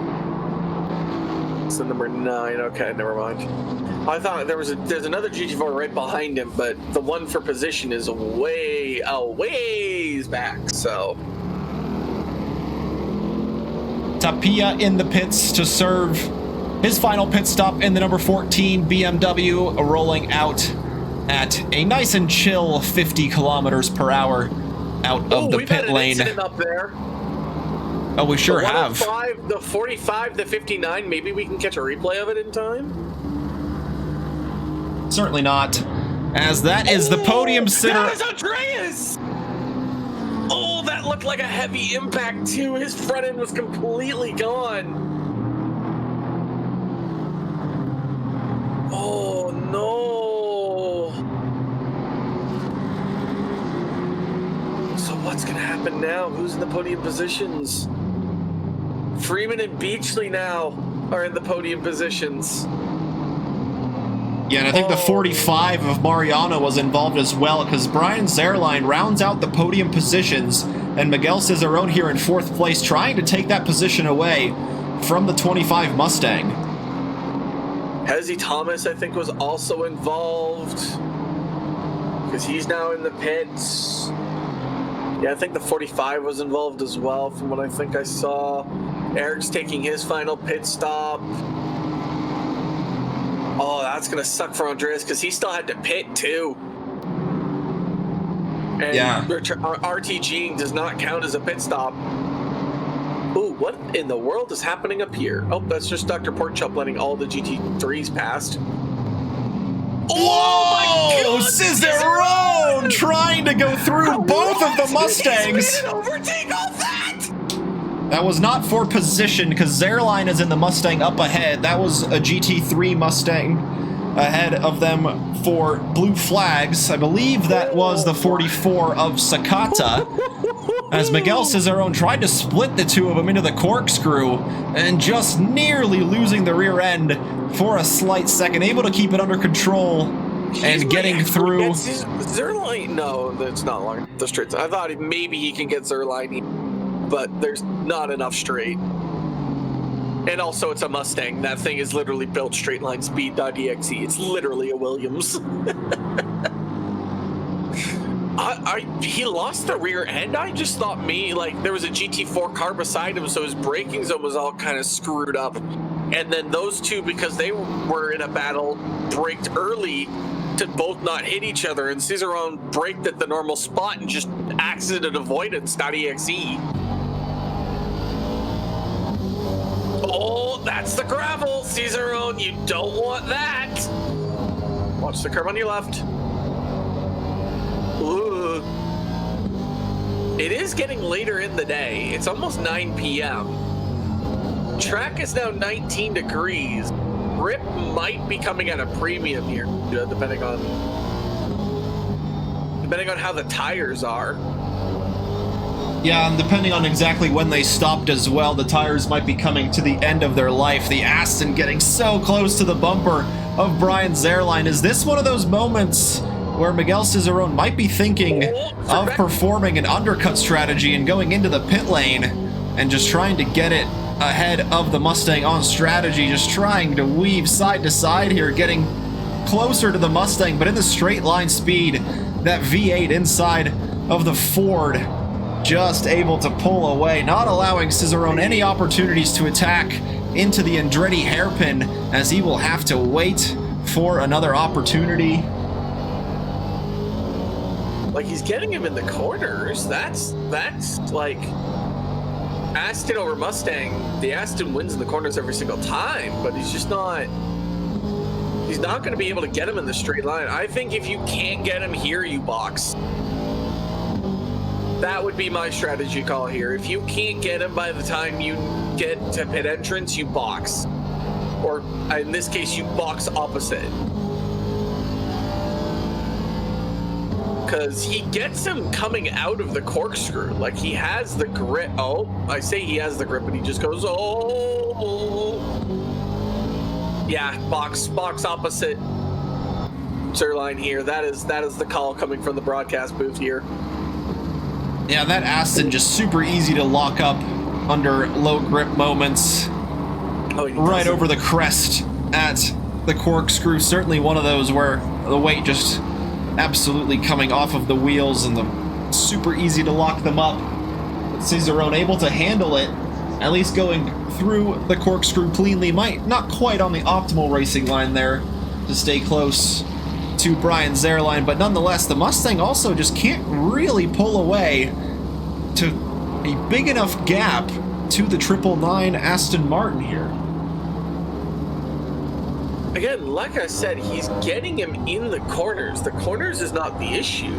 B: the number 9. Okay, never mind. I thought there's another GT4 right behind him, but the one for position is ways back, so.
A: Tapia in the pits to serve his final pit stop in the number 14 BMW, rolling out at a nice and chill 50 kilometers per hour out of the pit lane.
B: We've had an incident up there.
A: Oh, we sure have.
B: The 45, the 59, maybe we can catch a replay of it in time?
A: Certainly not, as that is the podium sitter.
B: That is Andreas! Oh, that looked like a heavy impact too. His front end was completely gone. Oh no. So what's gonna happen now? Who's in the podium positions? Freeman and Beachley now are in the podium positions.
A: Yeah, and I think the 45 of Mariano was involved as well, because Brian Zerline rounds out the podium positions, and Miguel Cicerone here in 4th place, trying to take that position away from the 25 Mustang.
B: Hezzy Thomas, I think, was also involved, because he's now in the pits. Yeah, I think the 45 was involved as well, from what I think I saw. Eric's taking his final pit stop. Oh, that's going to suck for Andreas because he still had to pit too. And yeah. RTGing does not count as a pit stop. Ooh, what in the world is happening up here? Oh, that's just Dr. Porkchop letting all the GT3s past.
A: Whoa!
B: God,
A: Cicerone trying to go through both of the Mustangs.
B: He's made an overtake off that!
A: That was not for position, because Zerline is in the Mustang up ahead. That was a GT3 Mustang ahead of them for blue flags. I believe that was the 44 of Sakata. As Miguel Cicerone tried to split the two of them into the corkscrew and just nearly losing the rear end for a slight second, able to keep it under control and getting through.
B: Zerline, no, that's not long. The straights. I thought maybe he can get Zerline, but there's not enough straight. And also, it's a Mustang. That thing is literally built straight line speed.exe. It's literally a Williams. He lost the rear end. I just thought there was a GT4 car beside him, so his braking zone was all kind of screwed up. And then those two, because they were in a battle, braked early to both not hit each other, and Cicerone braked at the normal spot and just accident avoidance.exe. Oh, that's the gravel, Cicerone. You don't want that. Watch the curve on your left. Ooh. It is getting later in the day. It's almost 9 p.m. Track is now 19 degrees. Grip might be coming at a premium here, depending on how the tires are.
A: Yeah, and depending on exactly when they stopped as well, the tires might be coming to the end of their life. The Aston getting so close to the bumper of Brian Zerline. Is this one of those moments where Miguel Cicerone might be thinking of performing an undercut strategy and going into the pit lane and just trying to get it ahead of the Mustang on strategy, just trying to weave side to side here, getting closer to the Mustang, but in the straight line speed, that V8 inside of the Ford just able to pull away, not allowing Cicerone any opportunities to attack into the Andretti hairpin, as he will have to wait for another opportunity.
B: Like, he's getting him in the corners. That's like Aston over Mustang. The Aston wins in the corners every single time, but he's not going to be able to get him in the straight line. I think if you can't get him here, you box. That would be my strategy call here. If you can't get him by the time you get to pit entrance, you box. Or in this case, you box opposite. Because he gets him coming out of the corkscrew. Like, he has the grip. Oh, I say he has the grip, and he just goes, oh. Yeah, box opposite Zerline here. That is the call coming from the broadcast booth here.
A: Yeah, that Aston just super easy to lock up under low grip moments. Right over the crest at the corkscrew. Certainly one of those where the weight just absolutely coming off of the wheels and the super easy to lock them up. But Cicerone able to handle it, at least going through the corkscrew cleanly. Might not quite on the optimal racing line there to stay close to Brian Zerline, but nonetheless, the Mustang also just can't really pull away to a big enough gap to the 999 Aston Martin here.
B: Again, like I said, he's getting him in the corners. The corners is not the issue.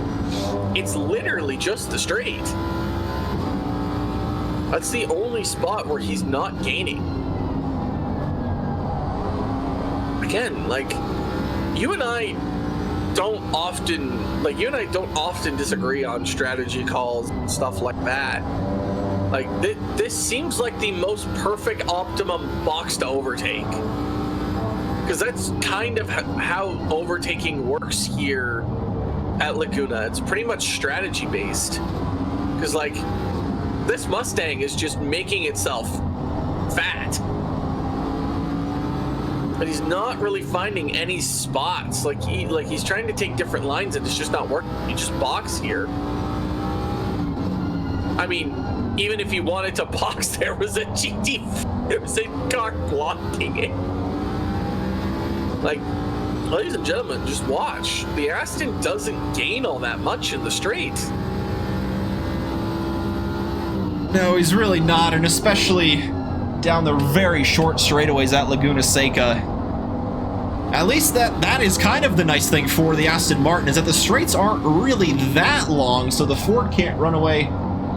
B: It's literally just the straight. That's the only spot where he's not gaining. Again, like, you and I don't often disagree on strategy calls and stuff like that. Like, this seems like the most perfect optimum box to overtake. Because that's kind of how overtaking works here at Laguna. It's pretty much strategy based. Because, like, this Mustang is just making itself fat. But he's not really finding any spots. Like he's trying to take different lines and it's just not working. He just box here. I mean, even if he wanted to box, there was a car blocking it. Like, ladies and gentlemen, just watch. The Aston doesn't gain all that much in the straight.
A: No, he's really not, and especially down the very short straightaways at Laguna Seca. At least that is kind of the nice thing for the Aston Martin, is that the straights aren't really that long, so the Ford can't run away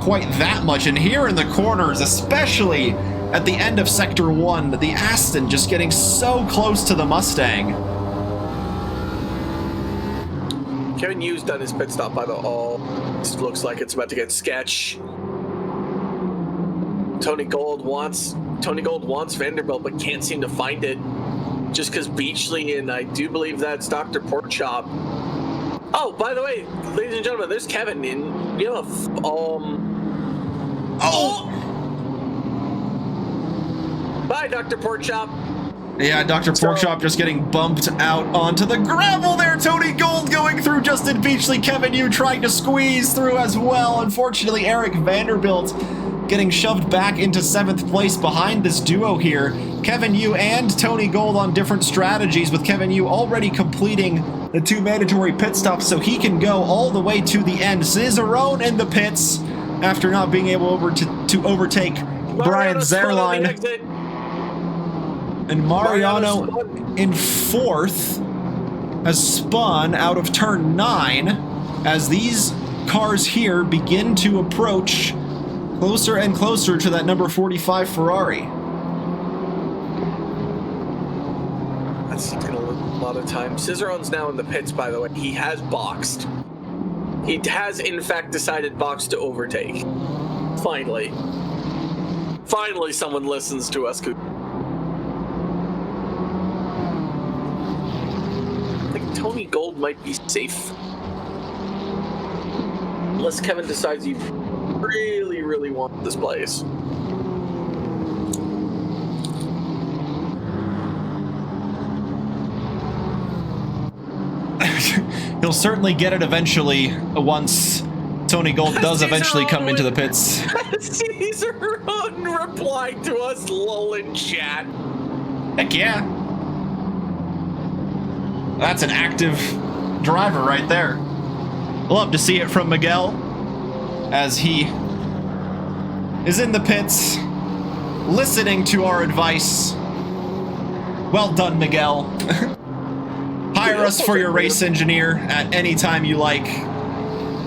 A: quite that much. And here in the corners, especially at the end of Sector 1, the Aston just getting so close to the Mustang.
B: Kevin Yu's done his pit stop by the all. This looks like it's about to get sketch. Tony Gold wants Vanderbilt, but can't seem to find it. Just because Beachley, and I do believe that's Dr. Porkchop. Oh, by the way, ladies and gentlemen, there's Kevin in. You know, Bye, Dr. Porkchop.
A: Yeah, Dr. Porkchop just getting bumped out onto the gravel there. Tony Gold going through Justin Beachley. Kevin Yu trying to squeeze through as well. Unfortunately, Eric Vanderbilt getting shoved back into 7th place behind this duo here. Kevin Yu and Tony Gold on different strategies, with Kevin Yu already completing the 2 mandatory pit stops so he can go all the way to the end. Cicerone in the pits after not being able to overtake Brian Zerline. And Mariano in 4th has spun out of turn 9 as these cars here begin to approach closer and closer to that number 45 Ferrari.
B: That's taking a lot of time. Cicerone's now in the pits, by the way. He has boxed. He has, in fact, decided box to overtake. Finally. Finally, someone listens to us. I think Tony Gold might be safe. Unless Kevin decides he really wants this place.
A: He'll certainly get it eventually once Tony Gold does eventually come into the pits.
B: Cicerone replied to us, lol, in chat.
A: Heck yeah. That's an active driver right there. Love to see it from Miguel as he is in the pits listening to our advice. Well done, Miguel. Hire us for your race engineer at any time you like.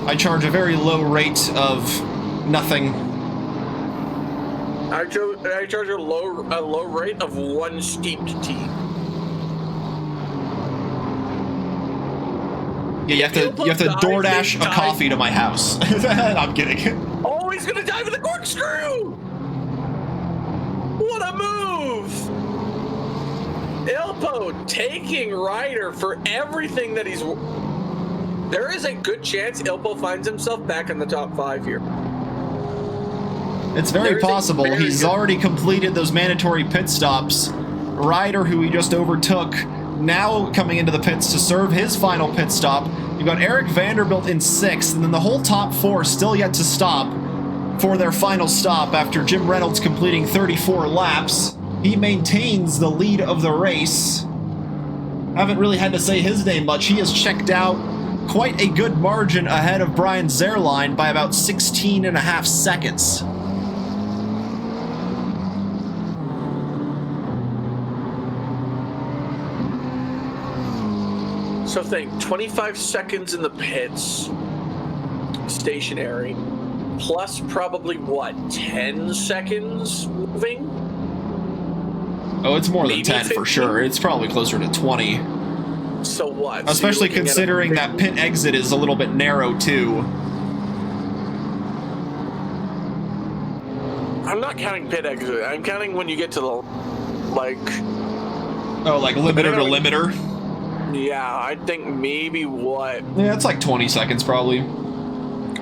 A: I charge a very low rate of nothing.
B: I charge a low rate of 1 steeped tea.
A: Yeah, you have to DoorDash a coffee to my house. I'm kidding.
B: Oh, he's gonna dive with a corkscrew! What a move! Ilpo taking Ryder for everything that he's... There is a good chance Ilpo finds himself back in the top 5 here.
A: It's very possible. He's already completed those mandatory pit stops. Ryder, who he just overtook, now coming into the pits to serve his final pit stop. You've got Eric Vanderbilt in 6th, and then the whole top 4 still yet to stop for their final stop after Jim Reynolds completing 34 laps. He maintains the lead of the race. Haven't really had to say his name much. He has checked out quite a good margin ahead of Brian Zerline by about 16.5 seconds.
B: So think 25 seconds in the pits, stationary, plus probably what, 10 seconds moving?
A: Oh, it's more than 10
B: 15?
A: for sure. It's probably closer to 20.
B: So what?
A: Especially considering that pit exit is a little bit narrow too.
B: I'm not counting pit exit. I'm counting when you get to the, like...
A: Oh, like limiter to limiter?
B: Yeah, I think maybe what?
A: Yeah, it's like 20 seconds probably.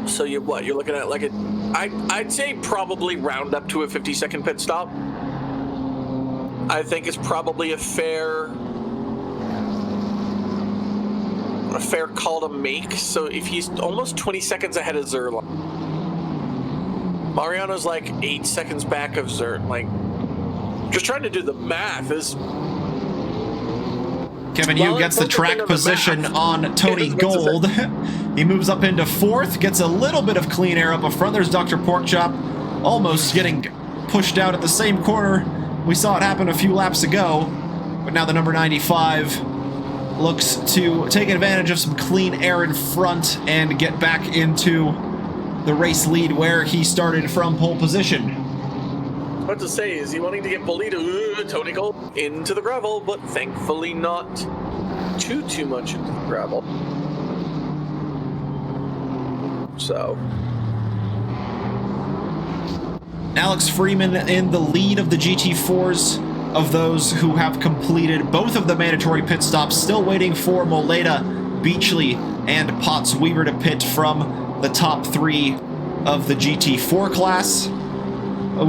B: So you're looking at like a... I'd say probably round up to a 50-second pit stop. I think it's probably a fair call to make. So if he's almost 20 seconds ahead of Zerline, Mariano's like 8 seconds back of Zerline. Like, just trying to do the math is...
A: Kevin Yu gets the track position on Tony Gold. He moves up into 4th, gets a little bit of clean air up front. There's Dr. Porkchop almost getting pushed out at the same corner. We saw it happen a few laps ago, but now the number 95 looks to take advantage of some clean air in front and get back into the race lead where he started from pole position.
B: What to say, is he wanting to get bullied? Tony Gold into the gravel, but thankfully not too much into the gravel. So
A: Alex Freeman in the lead of the GT4s, of those who have completed both of the mandatory pit stops, still waiting for Moleda, Beachley, and Potts Weaver to pit from the top 3 of the GT4 class,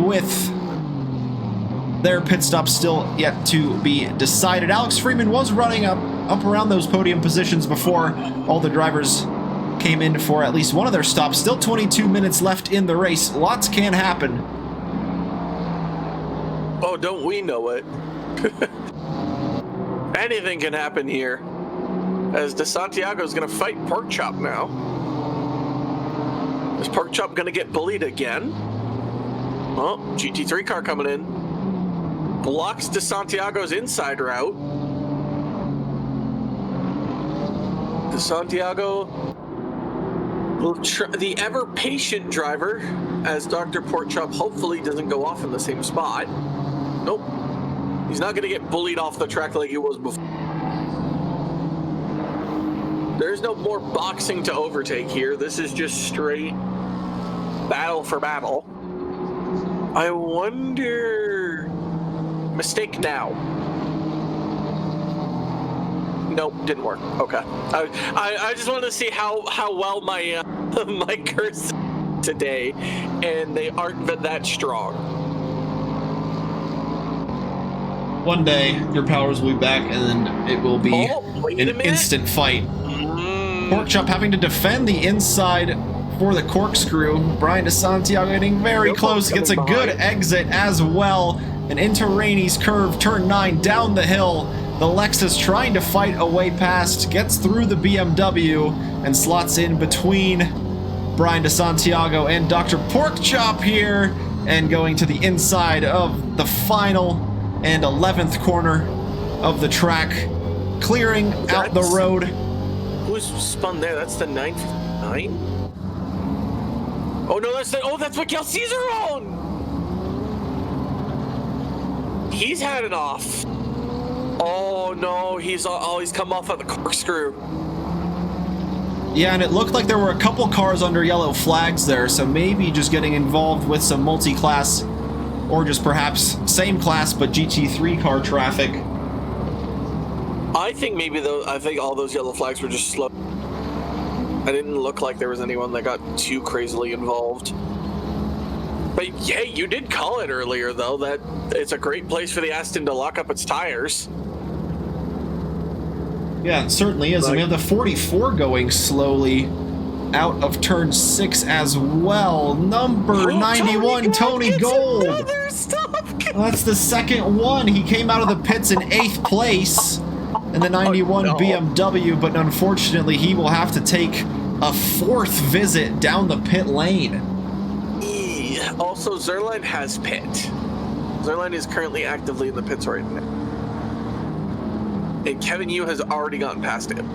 A: with their pit stops still yet to be decided. Alex Freeman was running up around those podium positions before all the drivers came in for at least one of their stops. Still 22 minutes left in the race. Lots can happen.
B: oh, don't we know it? Anything can happen here, as DeSantiago is going to fight Porkchop now. Is Porkchop going to get bullied again? Oh, GT3 car coming in. Blocks DeSantiago's inside route. DeSantiago, the ever-patient driver, as Dr. Porkchop hopefully doesn't go off in the same spot. Nope. He's not going to get bullied off the track like he was before. There's no more boxing to overtake here. This is just straight battle for battle. I wonder... Mistake now. Nope, didn't work. Okay. I just wanted to see how well my my curse today, and they aren't that strong.
A: One day, your powers will be back, and then it will be an instant fight. Porkchop having to defend the inside for the corkscrew. Brian DeSantiago getting very close, gets a good exit as well. And into Rainey's curve, turn 9, down the hill. The Lexus trying to fight a way past, gets through the BMW, and slots in between Brian DeSantiago and Dr. Porkchop here, and going to the inside of the final and 11th corner of the track, clearing out the road.
B: Who's spun there? That's the 959? Oh no, that's Miguel Cicerone! He's had it off. Oh no, he's come off at the corkscrew.
A: Yeah, and it looked like there were a couple cars under yellow flags there, so maybe just getting involved with some multi-class, or just perhaps same class but GT3 car traffic.
B: I think all those yellow flags were just slow. I didn't look like there was anyone that got too crazily involved. But yeah, you did call it earlier, though, that it's a great place for the Aston to lock up its tires.
A: Yeah, it certainly is. And we have the 44 going slowly out of turn 6 as well. Number 91, Tony Gold. That's the second one. He came out of the pits in 8th place in the 91 BMW, but unfortunately he will have to take a 4th visit down the pit lane.
B: Also, Zerline has pit. Zerline is currently actively in the pits right now. And Kevin Yu has already gotten past him.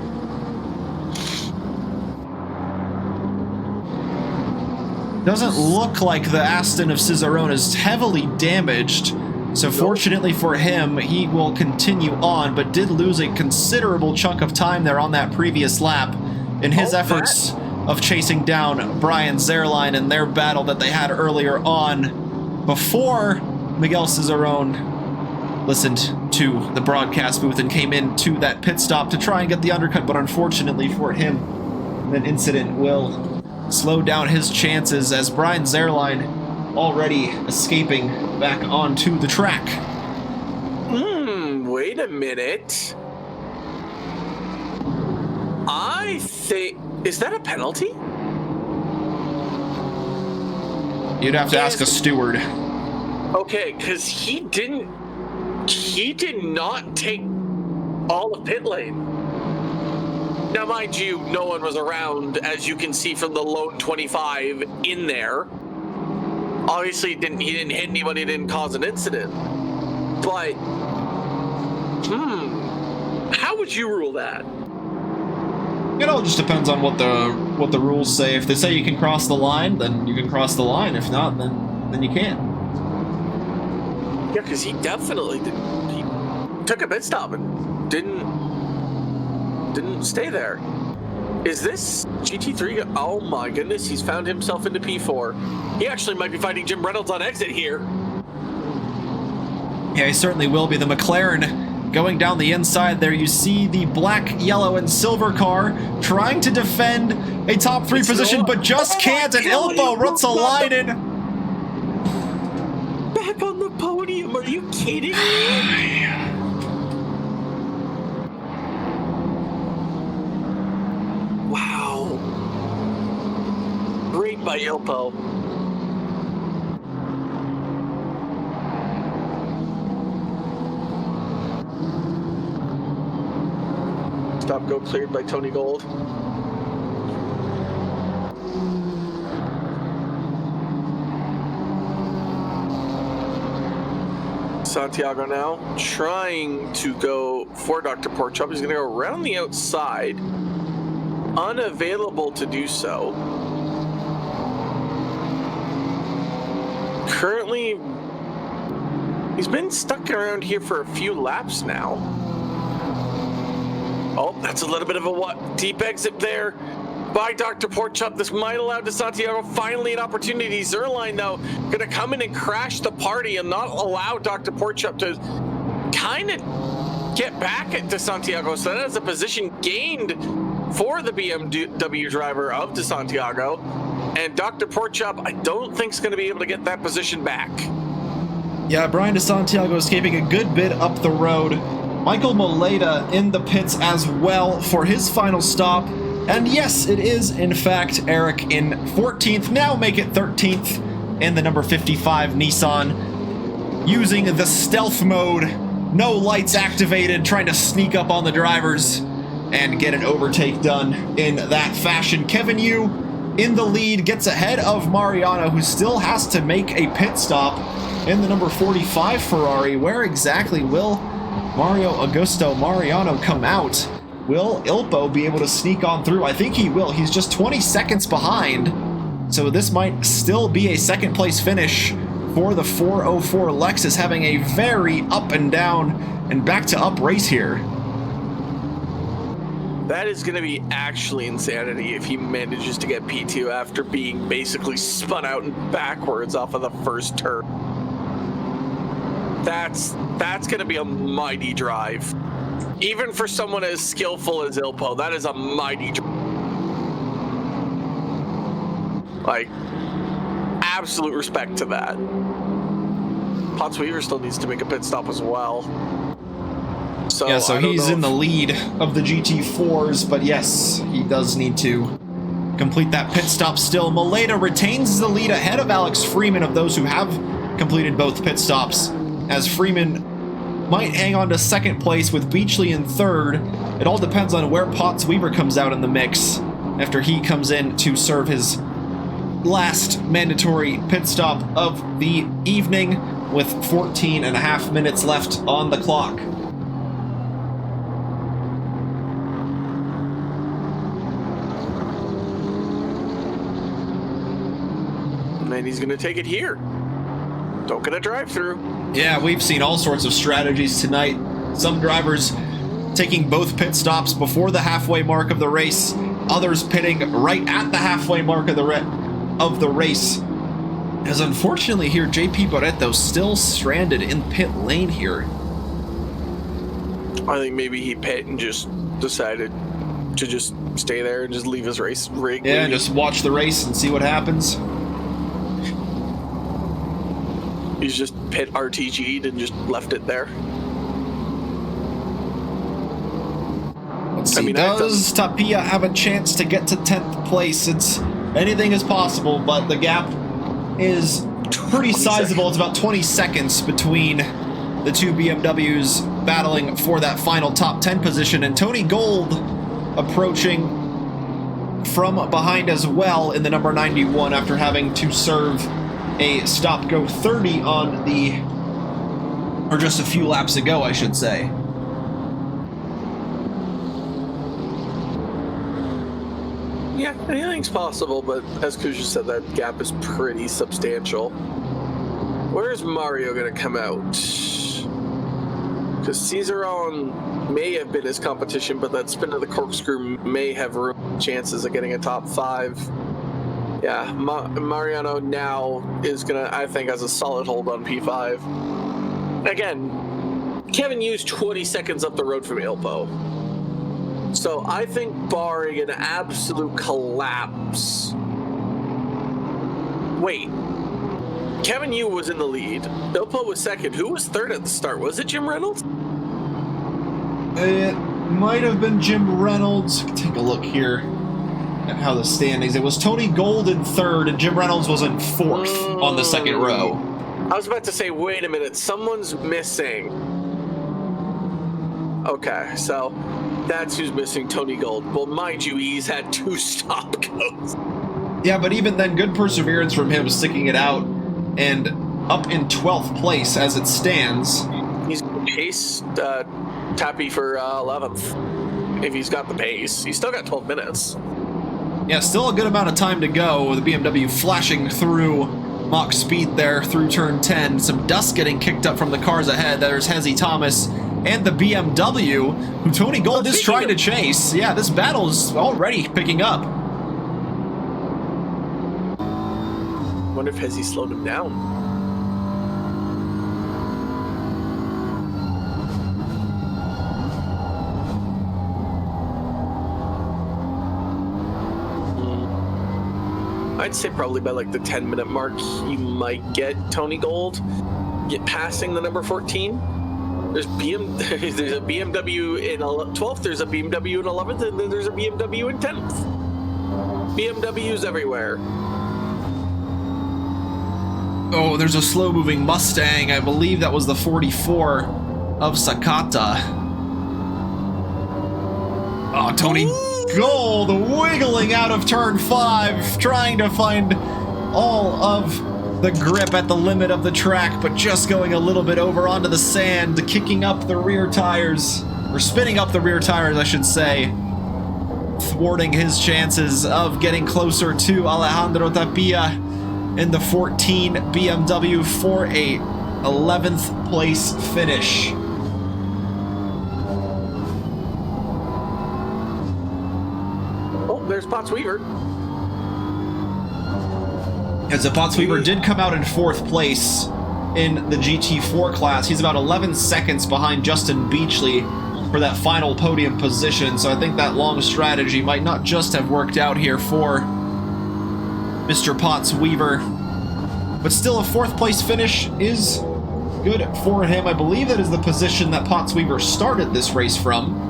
A: Doesn't look like the Aston of Cicerone is heavily damaged. So fortunately for him, he will continue on, but did lose a considerable chunk of time there on that previous lap in his efforts of chasing down Brian Zerline in their battle that they had earlier on, before Miguel Cicerone listened to the broadcast booth and came into that pit stop to try and get the undercut, but unfortunately for him, that incident will slow down his chances as Brian Zerline already escaping back onto the track.
B: Wait a minute. I think... Is that a penalty?
A: You'd have to ask a steward.
B: Okay, because he did not take all of pit lane. Now, mind you, no one was around, as you can see from the lone 25 in there. Obviously, he didn't hit anybody, didn't cause an incident. But, how would would you rule that?
A: It all just depends on what the rules say. If they say you can cross the line, then you can cross the line. If not, then you can't.
B: Yeah, because he definitely did. He took a pit stop and didn't stay there. Is this GT3? Oh my goodness, he's found himself into P4. He actually might be fighting Jim Reynolds on exit here.
A: Yeah, he certainly will be. The McLaren going down the inside there. You see the black, yellow, and silver car trying to defend a top 3 position, but just can't, and Ilpo Ruotsalainen.
B: Back on the podium, are you kidding me? Wow. Great by Ilpo. Stop go cleared by Tony Gold. Santiago now trying to go for Dr. Porkchop. He's going to go around the outside. Unavailable to do so. Currently, he's been stuck around here for a few laps now. Oh, that's a little bit of a deep exit there by Dr. Porkchop. This might allow De Santiago finally an opportunity. Zerline, though, going to come in and crash the party and not allow Dr. Porkchop to kind of get back at De Santiago. So that is a position gained for the BMW driver of De Santiago. And Dr. Porkchop, I don't think is going to be able to get that position back.
A: Yeah, Brian De Santiago escaping a good bit up the road. Michael Moleda in the pits as well for his final stop. And yes, it is, in fact, Eric in 14th. Now make it 13th in the number 55 Nissan. Using the stealth mode. No lights activated, trying to sneak up on the drivers and get an overtake done in that fashion. Kevin Yu in the lead, gets ahead of Mariano, who still has to make a pit stop in the number 45 Ferrari. Where exactly will Mario Augusto Mariano come out? Will Ilpo be able to sneak on through? I think he will. He's just 20 seconds behind, so this might still be a second place finish for the 404 Lexus, having a very up and down and back to up race here.
B: That is going to be actually insanity if he manages to get P2 after being basically spun out and backwards off of the first turn. That's going to be a mighty drive. Even for someone as skillful as Ilpo, that is a mighty drive. Like, absolute respect to that. Potts Weaver still needs to make a pit stop as well. So
A: he's in the lead of the GT4s, but yes, he does need to complete that pit stop still. Moleda retains the lead ahead of Alex Freeman of those who have completed both pit stops, as Freeman might hang on to second place with Beachley in third. It all depends on where Potts Weaver comes out in the mix after he comes in to serve his last mandatory pit stop of the evening with 14.5 minutes left on the clock.
B: And he's going to take it here. Don't get a drive-through.
A: Yeah, we've seen all sorts of strategies tonight. Some drivers taking both pit stops before the halfway mark of the race, others pitting right at the halfway mark of the race. As unfortunately here, JP Barreto still stranded in pit lane here.
B: I think maybe he pit and just decided to just stay there and just leave his race rig.
A: Yeah, just watch the race and see what happens.
B: He's just pit RTG'd and just left it there.
A: Let's see, does Tapia have a chance to get to 10th place? Anything is possible, but the gap is pretty sizable. It's about 20 seconds between the two BMWs battling for that final top 10 position, and Tony Gold approaching from behind as well in the number 91 after having to serve a stop go 30 on or just a few laps ago, I should say.
B: Yeah, anything's possible, but as Kuja said, that gap is pretty substantial. Where's Mario going to come out? Because Cizeron may have been his competition, but that spin of the corkscrew may have ruined chances of getting a top 5. Yeah, Mariano now is going to, I think, has a solid hold on P5. Again, Kevin used 20 seconds up the road from Ilpo. So I think barring an absolute collapse... Wait. Kevin Yu was in the lead. Ilpo was second. Who was third at the start? Was it Jim Reynolds?
A: It might have been Jim Reynolds. Take a look here at how the standings. It was Tony Gold in third, and Jim Reynolds was in fourth on the second row.
B: I was about to say, wait a minute, someone's missing. Okay, so that's who's missing, Tony Gold. Well, mind you, he's had 2 stop goes.
A: Yeah, but even then, good perseverance from him sticking it out and up in 12th place as it stands.
B: He's going to chase Tappy for 11th. If he's got the pace. He's still got 12 minutes.
A: Yeah, still a good amount of time to go with the BMW flashing through Mach speed there through turn 10. Some dust getting kicked up from the cars ahead. There's Hezzy Thomas and the BMW, who Tony Gold is trying to chase. Yeah, this battle's already picking up.
B: Wonder if Hezzy slowed him down. I'd say probably by like the 10-minute mark, you might get Tony Gold passing the number 14. There's a BMW in 12th, there's a BMW in 11th, and then there's a BMW in 10th. BMWs everywhere.
A: Oh, there's a slow-moving Mustang. I believe that was the 44 of Sakata. Oh, Tony Gold wiggling out of turn 5, trying to find all of the grip at the limit of the track, but just going a little bit over onto the sand, kicking up the rear tires, or spinning up the rear tires, I should say, thwarting his chances of getting closer to Alejandro Tapia in the 14 BMW for a 11th place finish.
B: Oh, there's Potts Weaver.
A: As Potts Weaver did come out in 4th place in the GT4 class. He's about 11 seconds behind Justin Beachley for that final podium position, so I think that long strategy might not just have worked out here for Mr. Potts Weaver. But still, a 4th place finish is good for him. I believe that is the position that Potts Weaver started this race from.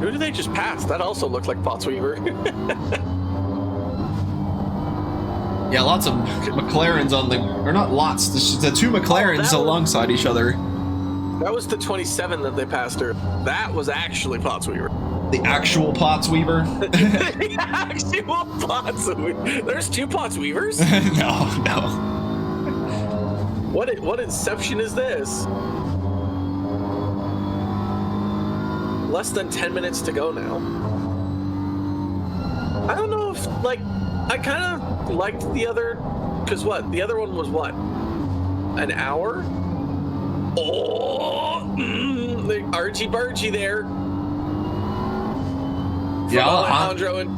B: Who did they just pass? That also looked like Potts Weaver.
A: Yeah, lots of McLarens on the... Or not lots, the 2 McLarens alongside each other.
B: That was the 27 that they passed her. That was actually Potts Weaver.
A: The actual Potts Weaver?
B: The actual Potts Weaver. There's 2 Potts Weavers?
A: No.
B: What inception is this? Less than 10 minutes to go now. I don't know if, like, I kind of liked the other, because what? The other one was what? An hour? Oh, the Archie Barchie there.
A: Yeah,
B: Alejandro and...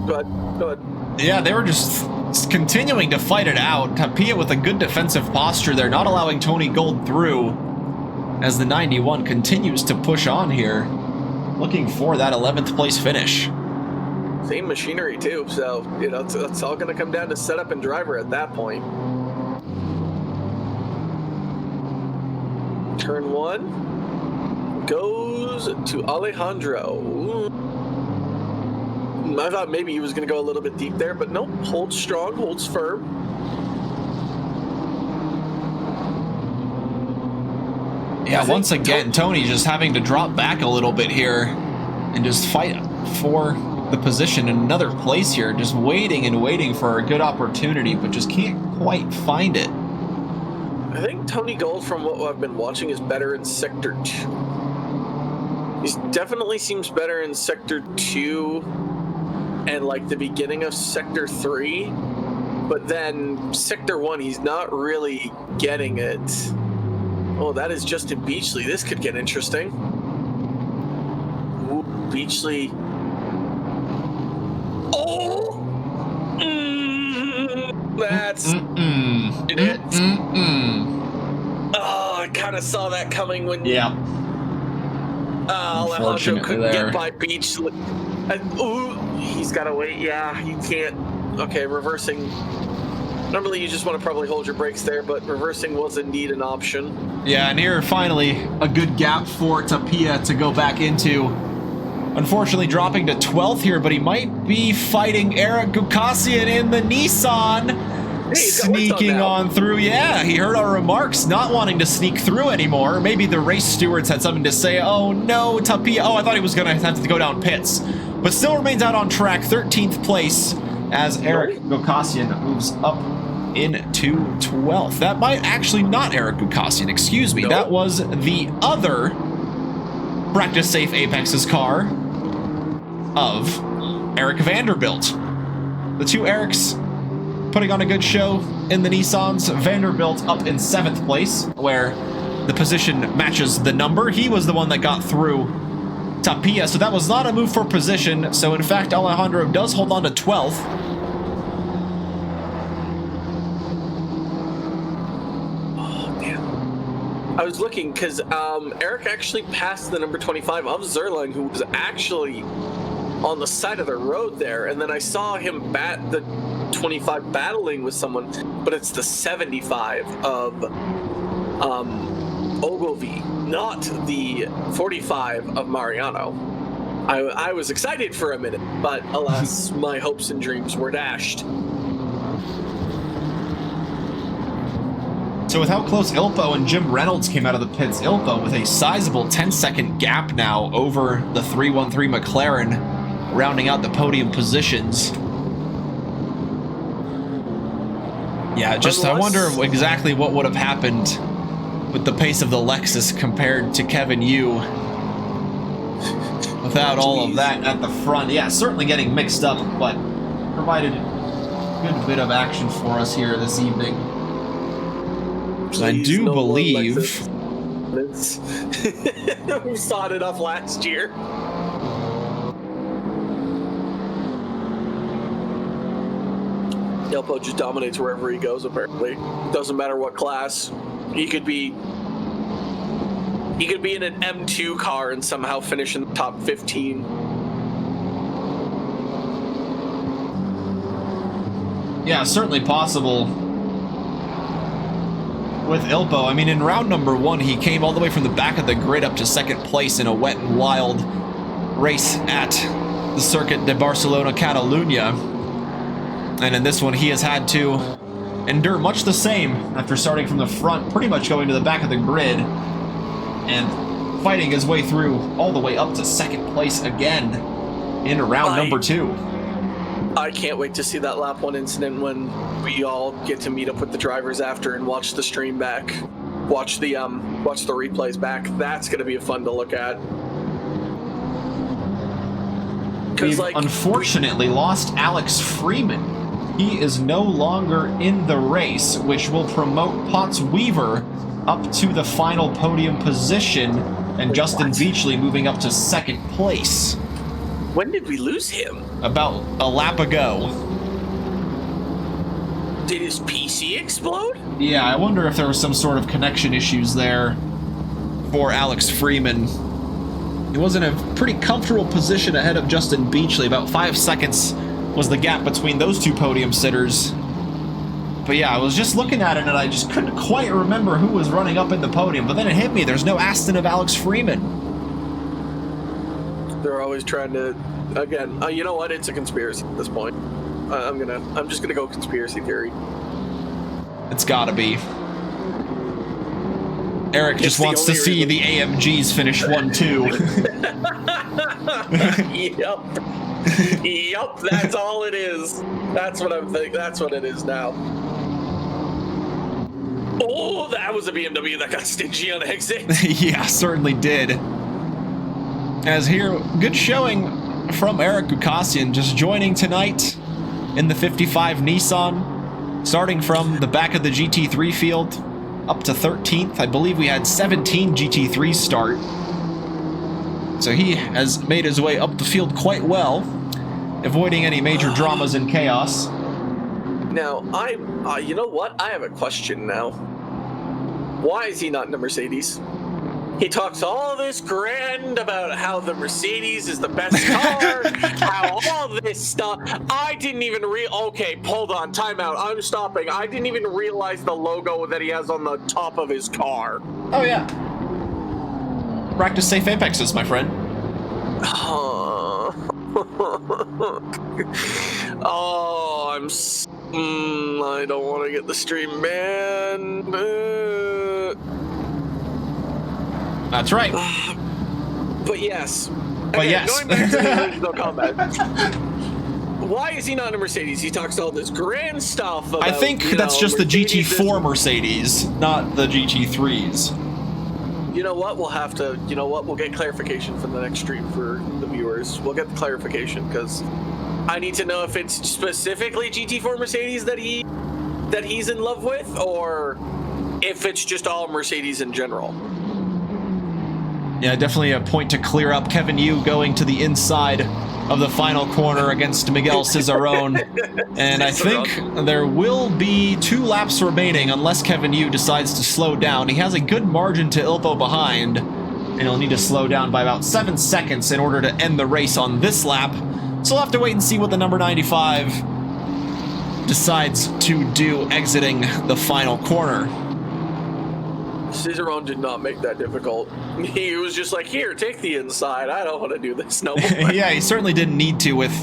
B: Go ahead.
A: Yeah, they were just continuing to fight it out. Tapia with a good defensive posture there, not allowing Tony Gold through as the 91 continues to push on here, looking for that 11th place finish.
B: Same machinery too, so you know it's all going to come down to setup and driver at that point. Turn 1 goes to Alejandro. Ooh. I thought maybe he was going to go a little bit deep there, but nope. Holds strong, holds firm.
A: Yeah, once again, Tony just having to drop back a little bit here and just fight for the position in another place here, just waiting and waiting for a good opportunity, but just can't quite find it.
B: I think Tony Gold, from what I've been watching, is better in Sector 2. He definitely seems better in Sector 2 and like the beginning of Sector 3. But then Sector 1, he's not really getting it. Oh, that is Justin Beachley. This could get interesting. Ooh, Beachley. Oh! That's it. Oh, I kind of saw that coming when...
A: Yeah.
B: Alejandro couldn't get by Beachley. Ooh, he's got to wait. Yeah, he can't. Okay, reversing. Normally you just want to probably hold your brakes there, but reversing was indeed an option.
A: Yeah, and here finally a good gap for Tapia to go back into. Unfortunately dropping to 12th here, but he might be fighting Eric Gukasian in the Nissan.
B: Hey,
A: sneaking on through. Yeah, he heard our remarks, not wanting to sneak through anymore. Maybe the race stewards had something to say. Oh no, Tapia. Oh, I thought he was going to have to go down pits. But still remains out on track, 13th place, as Eric Gukasian moves up into 12th. That might actually not Eric Gukasian, excuse me. No. That was the other Practice Safe Apex's car of Eric Vanderbilt. The two Erics putting on a good show in the Nissans. Vanderbilt up in 7th place, where the position matches the number. He was the one that got through Tapia, so that was not a move for position. So in fact, Alejandro does hold on to 12th.
B: Oh, damn. I was looking because Eric actually passed the number 25 of Zerlang, who was actually on the side of the road there, and then I saw him bat the 25 battling with someone, but it's the 75 of Ogilvy, not the 45 of Mariano. I was excited for a minute, but alas, my hopes and dreams were dashed.
A: So with how close Ilpo and Jim Reynolds came out of the pits, Ilpo with a sizable 10-second gap now over the 313 McLaren, rounding out the podium positions. Yeah, just I wonder exactly what would have happened with the pace of the Lexus compared to Kevin Yu without all of that at the front. Yeah, certainly getting mixed up, but provided a good bit of action for us here this evening. I do believe
B: we saw it enough last year. Elpo just dominates wherever he goes, apparently. Doesn't matter what class. He could be in an M2 car and somehow finish in the top 15.
A: Yeah, certainly possible with Ilpo. I mean, in round number 1, he came all the way from the back of the grid up to 2nd place in a wet and wild race at the Circuit de Barcelona, Catalunya. And in this one, he has had to endure much the same after starting from the front, pretty much going to the back of the grid and fighting his way through all the way up to 2nd place again in round number 2.
B: I can't wait to see that lap 1 incident when we all get to meet up with the drivers after and watch the stream back, watch the replays back. That's going to be fun to look at.
A: We've unfortunately lost Alex Freeman. He is no longer in the race, which will promote Potts Weaver up to the final podium position, and Justin Beachley moving up to 2nd place.
B: When did we lose him?
A: About a lap ago.
B: Did his PC explode?
A: Yeah, I wonder if there was some sort of connection issues there for Alex Freeman. He was in a pretty comfortable position ahead of Justin Beachley. About 5 seconds was the gap between those two podium sitters. But yeah, I was just looking at it and I just couldn't quite remember who was running up in the podium. But then it hit me, there's no Aston of Alex Freeman.
B: They're always trying to, again, you know what? It's a conspiracy at this point. I'm just gonna go conspiracy theory.
A: It's gotta be. Eric just wants to see the AMGs finish 1-2.
B: Yep. Yep, that's all it is. That's what I'm thinking. That's what it is now. Oh, that was a BMW that got stingy on exit.
A: Yeah, certainly did. As here, good showing from Eric Gukasian, just joining tonight in the 55 Nissan, starting from the back of the GT3 field up to 13th. I believe we had 17 GT3s start. So he has made his way up the field quite well, avoiding any major dramas and chaos.
B: Now, you know what? I have a question now. Why is he not in a Mercedes? He talks all this grand about how the Mercedes is the best car, how all this stuff. I didn't even okay, hold on, time out. I'm stopping. I didn't even realize the logo that he has on the top of his car.
A: Oh, yeah. Practice safe apexes, my friend.
B: Oh, I don't want to get the stream banned.
A: That's right.
B: But yes.
A: But yes.
B: Going back to the original comment. Why is he not in a Mercedes? He talks all this grand stuff about,
A: I think that's just the GT4 Mercedes, not the GT3s.
B: You know what? We'll get clarification from the next stream for the viewers. We'll get the clarification because I need to know if it's specifically GT4 Mercedes that he's in love with, or if it's just all Mercedes in general.
A: Yeah, definitely a point to clear up. Kevin Yu going to the inside of the final corner against Miguel Cicerone. And I think there will be 2 laps remaining unless Kevin Yu decides to slow down. He has a good margin to Ilpo behind, and he'll need to slow down by about 7 seconds in order to end the race on this lap. So we'll have to wait and see what the number 95 decides to do exiting the final corner.
B: Cicerone did not make that difficult. He was just like, here, take the inside. I don't want to do this no more.
A: Yeah, he certainly didn't need to with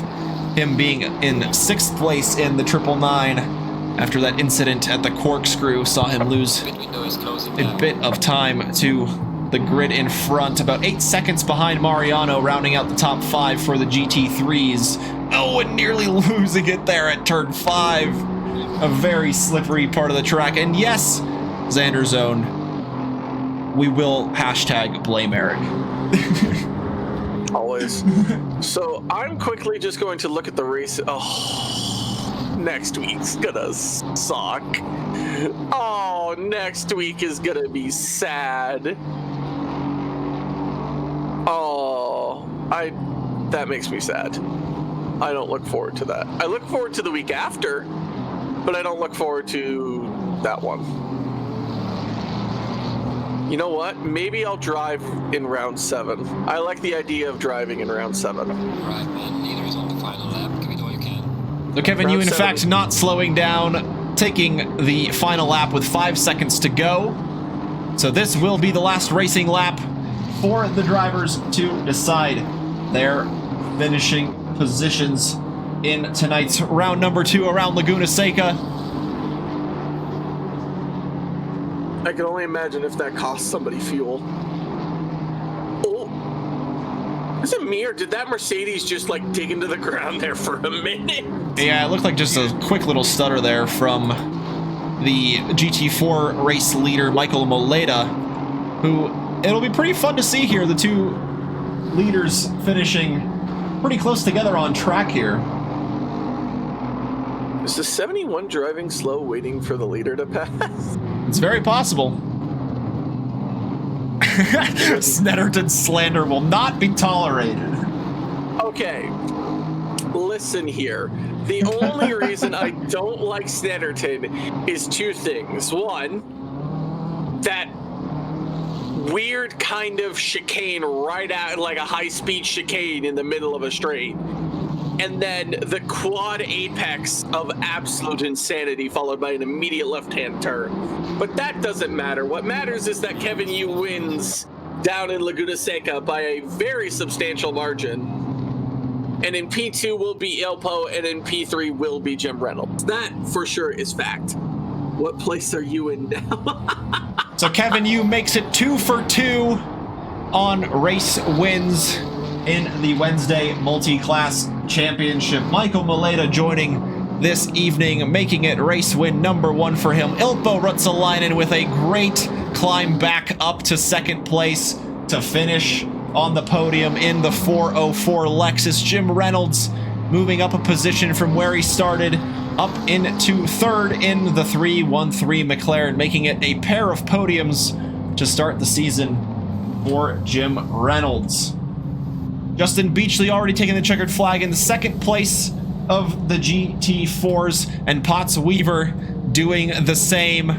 A: him being in 6th place in the 999 after that incident at the corkscrew saw him lose a bit of time to the grid in front. About 8 seconds behind Mariano, rounding out the top 5 for the GT3s. Oh, and nearly losing it there at turn 5. A very slippery part of the track. And yes, Xander Zone, we will hashtag blame Eric.
B: Always. So I'm quickly just going to look at the race. Oh, next week's gonna suck. Oh, next week is gonna be sad. Oh, that makes me sad. I don't look forward to that. I look forward to the week after, but I don't look forward to that one. You know what? Maybe I'll drive in round 7. I like the idea of driving in round 7.
C: Right, man. Neither is on the final lap. Give it all you can.
A: So Kevin, you in fact not slowing down, taking the final lap with 5 seconds to go. So this will be the last racing lap for the drivers to decide their finishing positions in tonight's round number 2 around Laguna Seca.
B: I can only imagine if that costs somebody fuel. Oh, is it me or did that Mercedes just like dig into the ground there for a minute?
A: Yeah, it looked like just a quick little stutter there from the GT4 race leader, Michael Moleda, who it'll be pretty fun to see here. The 2 leaders finishing pretty close together on track here.
B: Is the 71 driving slow waiting for the leader to pass?
A: It's very possible. Snetterton slander will not be tolerated.
B: Okay, listen here. The only reason I don't like Snetterton is 2 things. One, that weird kind of chicane right out, like a high-speed chicane in the middle of a straight. And then the quad apex of absolute insanity followed by an immediate left-hand turn. But that doesn't matter. What matters is that Kevin Yu wins down in Laguna Seca by a very substantial margin. And in P2 will be Ilpo, and in P3 will be Jim Reynolds. That for sure is fact. What place are you in now?
A: So Kevin Yu makes it 2 for 2 on race wins in the Wednesday Multiclass Championship. Michael Moleda joining this evening, making it race win number 1 for him. Ilpo Ruotsalainen with a great climb back up to second place to finish on the podium in the 404 Lexus. Jim Reynolds moving up a position from where he started up into third in the 313 McLaren, making it a pair of podiums to start the season for Jim Reynolds. Justin Beachley already taking the checkered flag in the second place of the GT4s, and Potts Weaver doing the same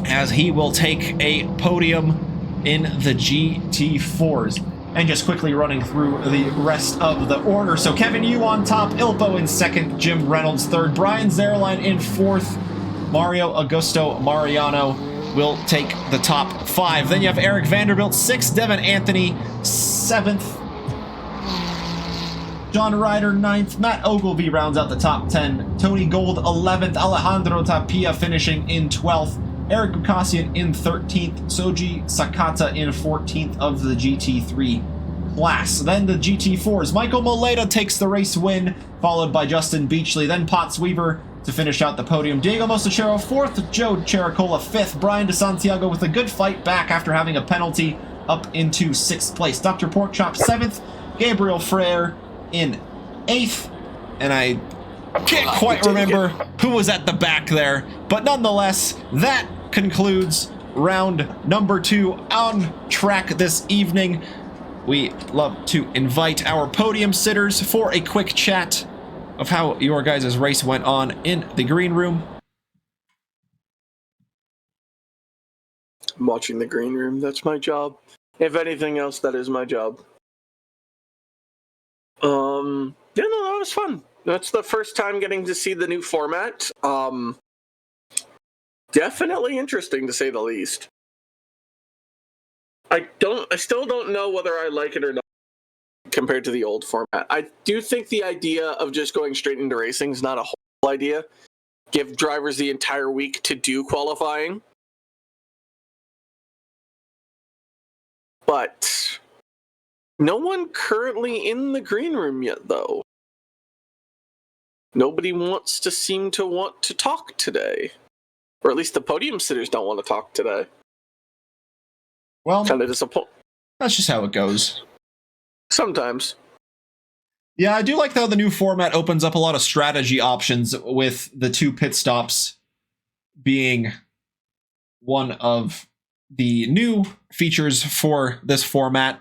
A: as he will take a podium in the GT4s. And just quickly running through the rest of the order. So Kevin Yu on top, Ilpo in second, Jim Reynolds third, Brian Zerline in fourth, Mario Augusto Mariano will take the top 5. Then you have Eric Vanderbilt 6th, Devin Anthony 7th, John Ryder 9th, Matt Ogilvy rounds out the top 10, Tony Gold 11th, Alejandro Tapia finishing in 12th, Eric Gukasian in 13th, Soji Sakata in 14th of the GT3 class. Then the GT4s, Michael Moleda takes the race win, followed by Justin Beachley, then Potts Weaver to finish out the podium. Diego Mosachero 4th, Joe Chericola 5th, Brian DeSantiago with a good fight back after having a penalty up into 6th place. Dr. Porkchop 7th, Gabriel Frere in 8th, and I can't quite remember who was at the back there, but nonetheless, that concludes round number 2 on track this evening. We love to invite our podium sitters for a quick chat of how your guys' race went on in the green room.
B: I'm watching the green room. That's my job. If anything else, that is my job. Yeah, no, that was fun. That's the first time getting to see the new format. Definitely interesting to say the least. I still don't know whether I like it or not compared to the old format. I do think the idea of just going straight into racing is not a whole idea. Give drivers the entire week to do qualifying. But no one currently in the green room yet, though. Nobody seem to want to talk today. Or at least the podium sitters don't want to talk today.
A: Well,
B: kind of disappointing.
A: That's just how it goes.
B: Sometimes.
A: Yeah, I do like how the new format opens up a lot of strategy options, with the 2 pit stops being one of the new features for this format.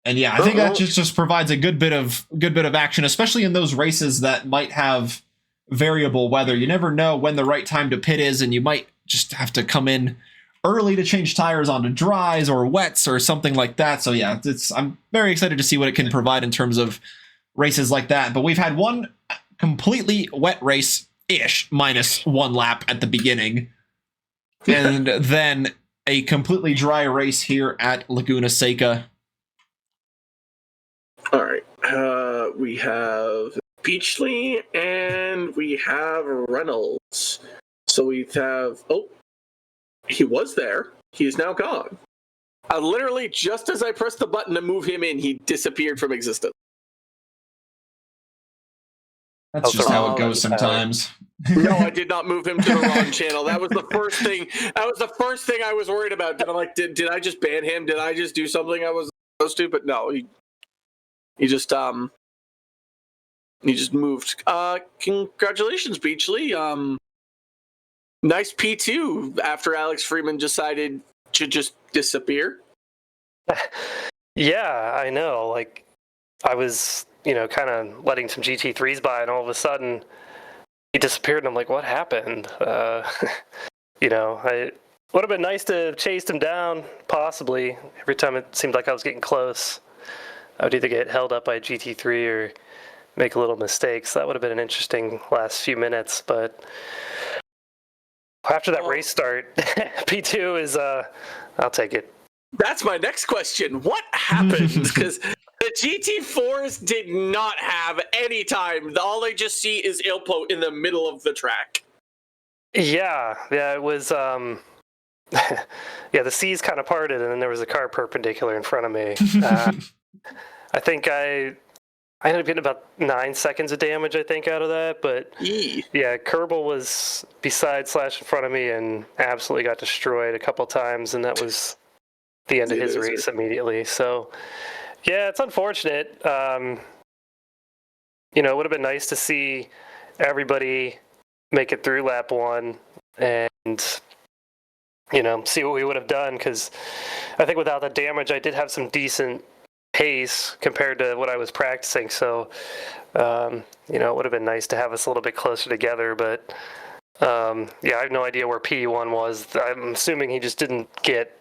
A: And yeah, I think that just provides a good bit of action, especially in those races that might have variable weather. You never know when the right time to pit is, and you might just have to come in early to change tires onto dries or wets or something like that. So yeah, I'm very excited to see what it can provide in terms of races like that. But we've had one completely wet race-ish, minus 1 lap at the beginning, and then a completely dry race here at Laguna Seca.
B: All right. We have Beachley and we have Reynolds. So we have... Oh, he was there. He is now gone. Literally, just as I pressed the button to move him in, he disappeared from existence.
A: That's just how it goes sometimes.
B: No, I did not move him to the wrong channel. That was the first thing. That was the first thing I was worried about. Did I just ban him? Did I just do something I was so stupid? No, he just moved. Congratulations, Beachley. Nice P2 after Alex Freeman decided to just disappear.
D: Yeah, I know. Like, I was, kind of letting some GT3s by, and all of a sudden he disappeared, and I'm like, what happened? It would have been nice to have chased him down, possibly. Every time it seemed like I was getting close, I would either get held up by a GT3 or make a little mistake. So that would have been an interesting last few minutes, but after that race start, P2 is, I'll take it.
B: That's my next question. What happened? Because the GT4s did not have any time. All they just see is Ilpo in the middle of the track.
D: Yeah, it was, the seas kind of parted, and then there was a car perpendicular in front of me. I think I I ended up getting about 9 seconds of damage, I think, out of that. But yeah, Kerbal was beside slash in front of me and absolutely got destroyed a couple times, and that was the end of his race immediately. So yeah, it's unfortunate. You know, it would have been nice to see everybody make it through lap 1 and, you know, see what we would have done, because I think without the damage, I did have some decent pace compared to what I was practicing. So, you know, it would have been nice to have us a little bit closer together. But, yeah, I have no idea where P1 was. I'm assuming he just didn't get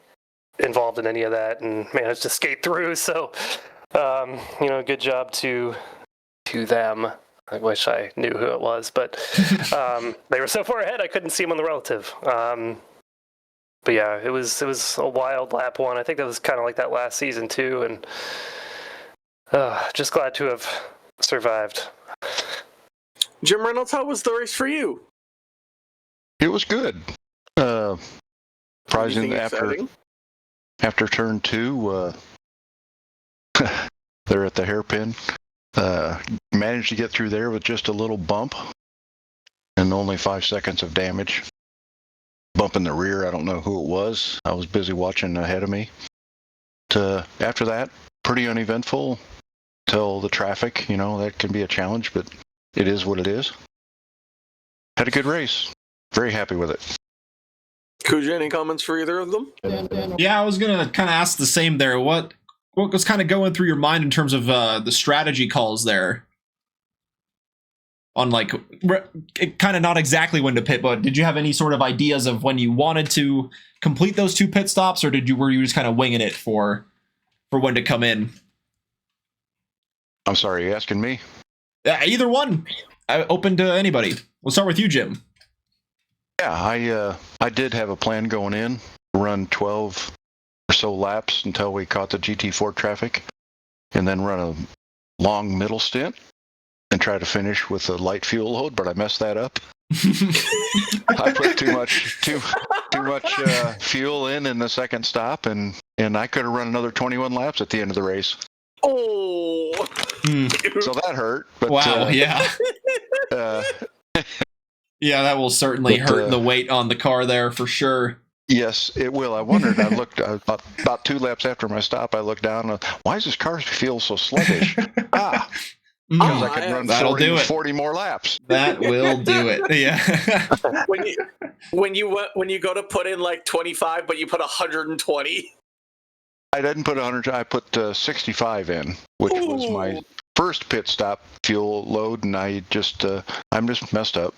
D: involved in any of that and managed to skate through. So, you know, good job to them. I wish I knew who it was, but they were so far ahead I couldn't see them on the relative. But yeah, it was a wild lap 1. I think that was kind of like that last season too, and just glad to have survived.
B: Jim Reynolds, how was the race for you?
E: It was good. Surprising after turn 2, they're at the hairpin. Managed to get through there with just a little bump and only 5 seconds of damage. Bump in the rear, I don't know who it was. I was busy watching ahead of me. After that, pretty uneventful till the traffic. You know, that can be a challenge, but it is what it is. Had a good race. Very happy with it.
B: Kuja, any comments for either of them?
A: Yeah, I was going to kind of ask the same there. What was kind of going through your mind in terms of the strategy calls there? On like, kind of not exactly when to pit, but did you have any sort of ideas of when you wanted to complete those 2 pit stops, or were you just kind of winging it for when to come in?
E: I'm sorry, you asking me?
A: Either one. Open to anybody. We'll start with you, Jim.
E: Yeah, I did have a plan going in, run 12 or so laps until we caught the GT4 traffic, and then run a long middle stint and try to finish with a light fuel load, but I messed that up. I put too much fuel in the second stop, and I could have run another 21 laps at the end of the race.
B: Oh,
E: so that hurt. But,
A: wow, yeah. Yeah, that will certainly hurt the weight on the car there for sure.
E: Yes, it will. I wondered. I looked about 2 laps after my stop. I looked down. Why does this car feel so sluggish? Because I could run 40 more laps.
A: That will do it. Yeah.
B: when you go to put in like 25, but you put 120.
E: I didn't put 100. I put 65 in, which was my first pit stop fuel load, and I'm just messed up.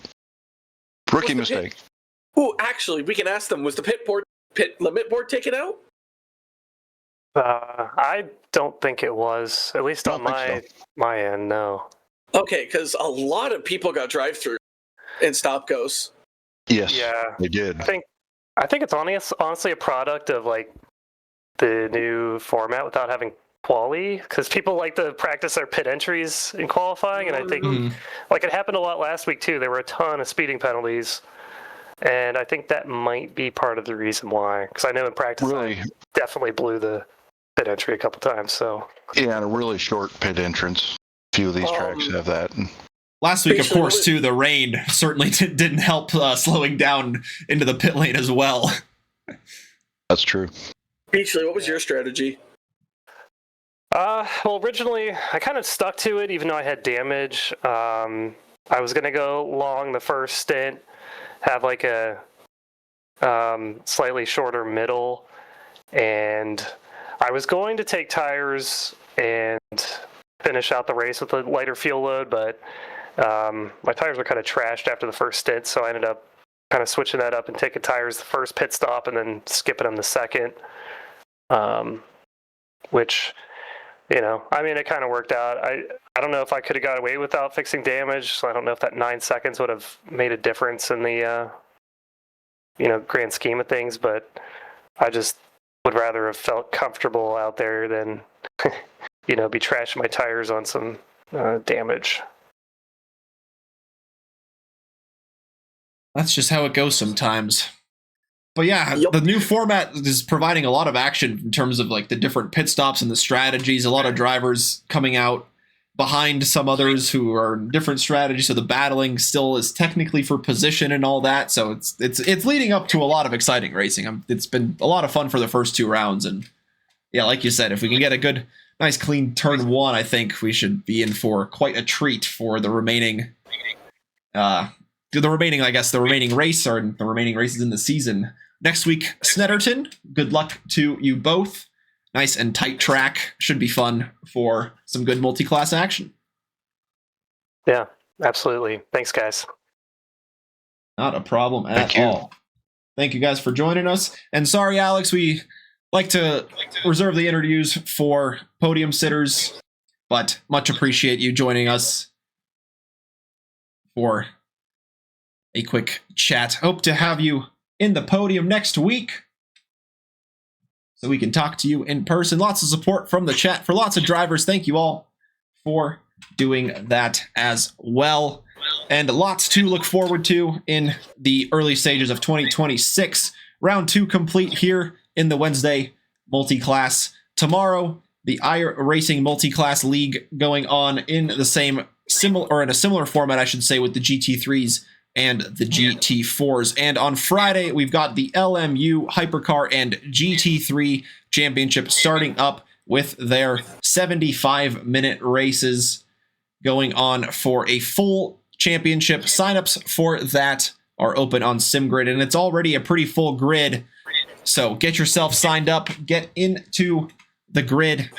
E: Rookie mistake.
B: Oh, actually, we can ask them. Was the pit limit board taken out?
D: I don't think it was. At least on my end, no.
B: Okay, because a lot of people got drive-through and stop goes.
E: Yes,
D: yeah,
E: they did.
D: I think it's honestly a product of like the new format without having quali, because people like to practice their pit entries in qualifying, and I think like it happened a lot last week too. There were a ton of speeding penalties. And I think that might be part of the reason why. Because I know in practice I definitely blew the pit entry a couple times. So
E: yeah, and a really short pit entrance. A few of these tracks have that.
A: Last week, of course, too, the rain certainly didn't help slowing down into the pit lane as well.
E: That's true.
B: Beachley, what was your strategy?
D: Well, originally, I kind of stuck to it, even though I had damage. I was going to go long the first stint, have like a slightly shorter middle, and I was going to take tires and finish out the race with a lighter fuel load, but my tires were kind of trashed after the first stint, so I ended up kind of switching that up and taking tires the first pit stop and then skipping them the second, which, you know, I mean, it kind of worked out. I don't know if I could have got away without fixing damage, so I don't know if that 9 seconds would have made a difference in the, grand scheme of things, but I just would rather have felt comfortable out there than, be trashing my tires on some damage.
A: That's just how it goes sometimes. But yeah, the new format is providing a lot of action in terms of like the different pit stops and the strategies. A lot of drivers coming out behind some others who are different strategies, so the battling still is technically for position and all that. So it's leading up to a lot of exciting racing. It's been a lot of fun for the first 2 rounds, and yeah, like you said, if we can get a good, nice, clean turn 1, I think we should be in for quite a treat for the remaining, I guess, the remaining race or the remaining races in the season. Next week, Snetterton. Good luck to you both. Nice and tight track. Should be fun for some good multi-class action.
D: Yeah, absolutely. Thanks, guys.
A: Not a problem at
E: Thank you.
A: all. Thank you guys for joining us. And sorry, Alex, we like to reserve the interviews for podium sitters, but much appreciate you joining us for a quick chat. Hope to have you in the podium next week, so we can talk to you in person. Lots of support from the chat for lots of drivers. Thank you all for doing that as well. And lots to look forward to in the early stages of 2026. Round 2 complete here in the Wednesday multi-class. Tomorrow, the iRacing multi-class league going on in the in a similar format, I should say, with the GT3s and the GT4s. And on Friday, we've got the LMU Hypercar and GT3 Championship starting up with their 75-minute races going on for a full championship. Signups for that are open on SimGrid, and it's already a pretty full grid. So get yourself signed up, get into the grid,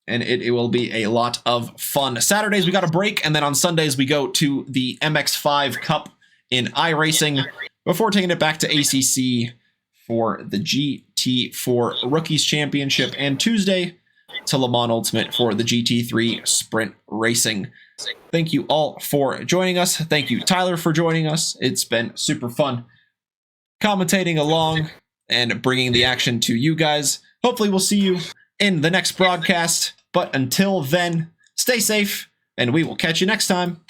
A: and it will be a lot of fun. Saturdays, we got a break, and then on Sundays, we go to the MX5 Cup in iRacing before taking it back to ACC for the GT4 Rookies Championship, and Tuesday to Le Mans Ultimate for the GT3 Sprint Racing. Thank you all for joining us. Thank you, Tyler, for joining us. It's been super fun commentating along and bringing the action to you guys. Hopefully we'll see you in the next broadcast, but until then, stay safe, and we will catch you next time.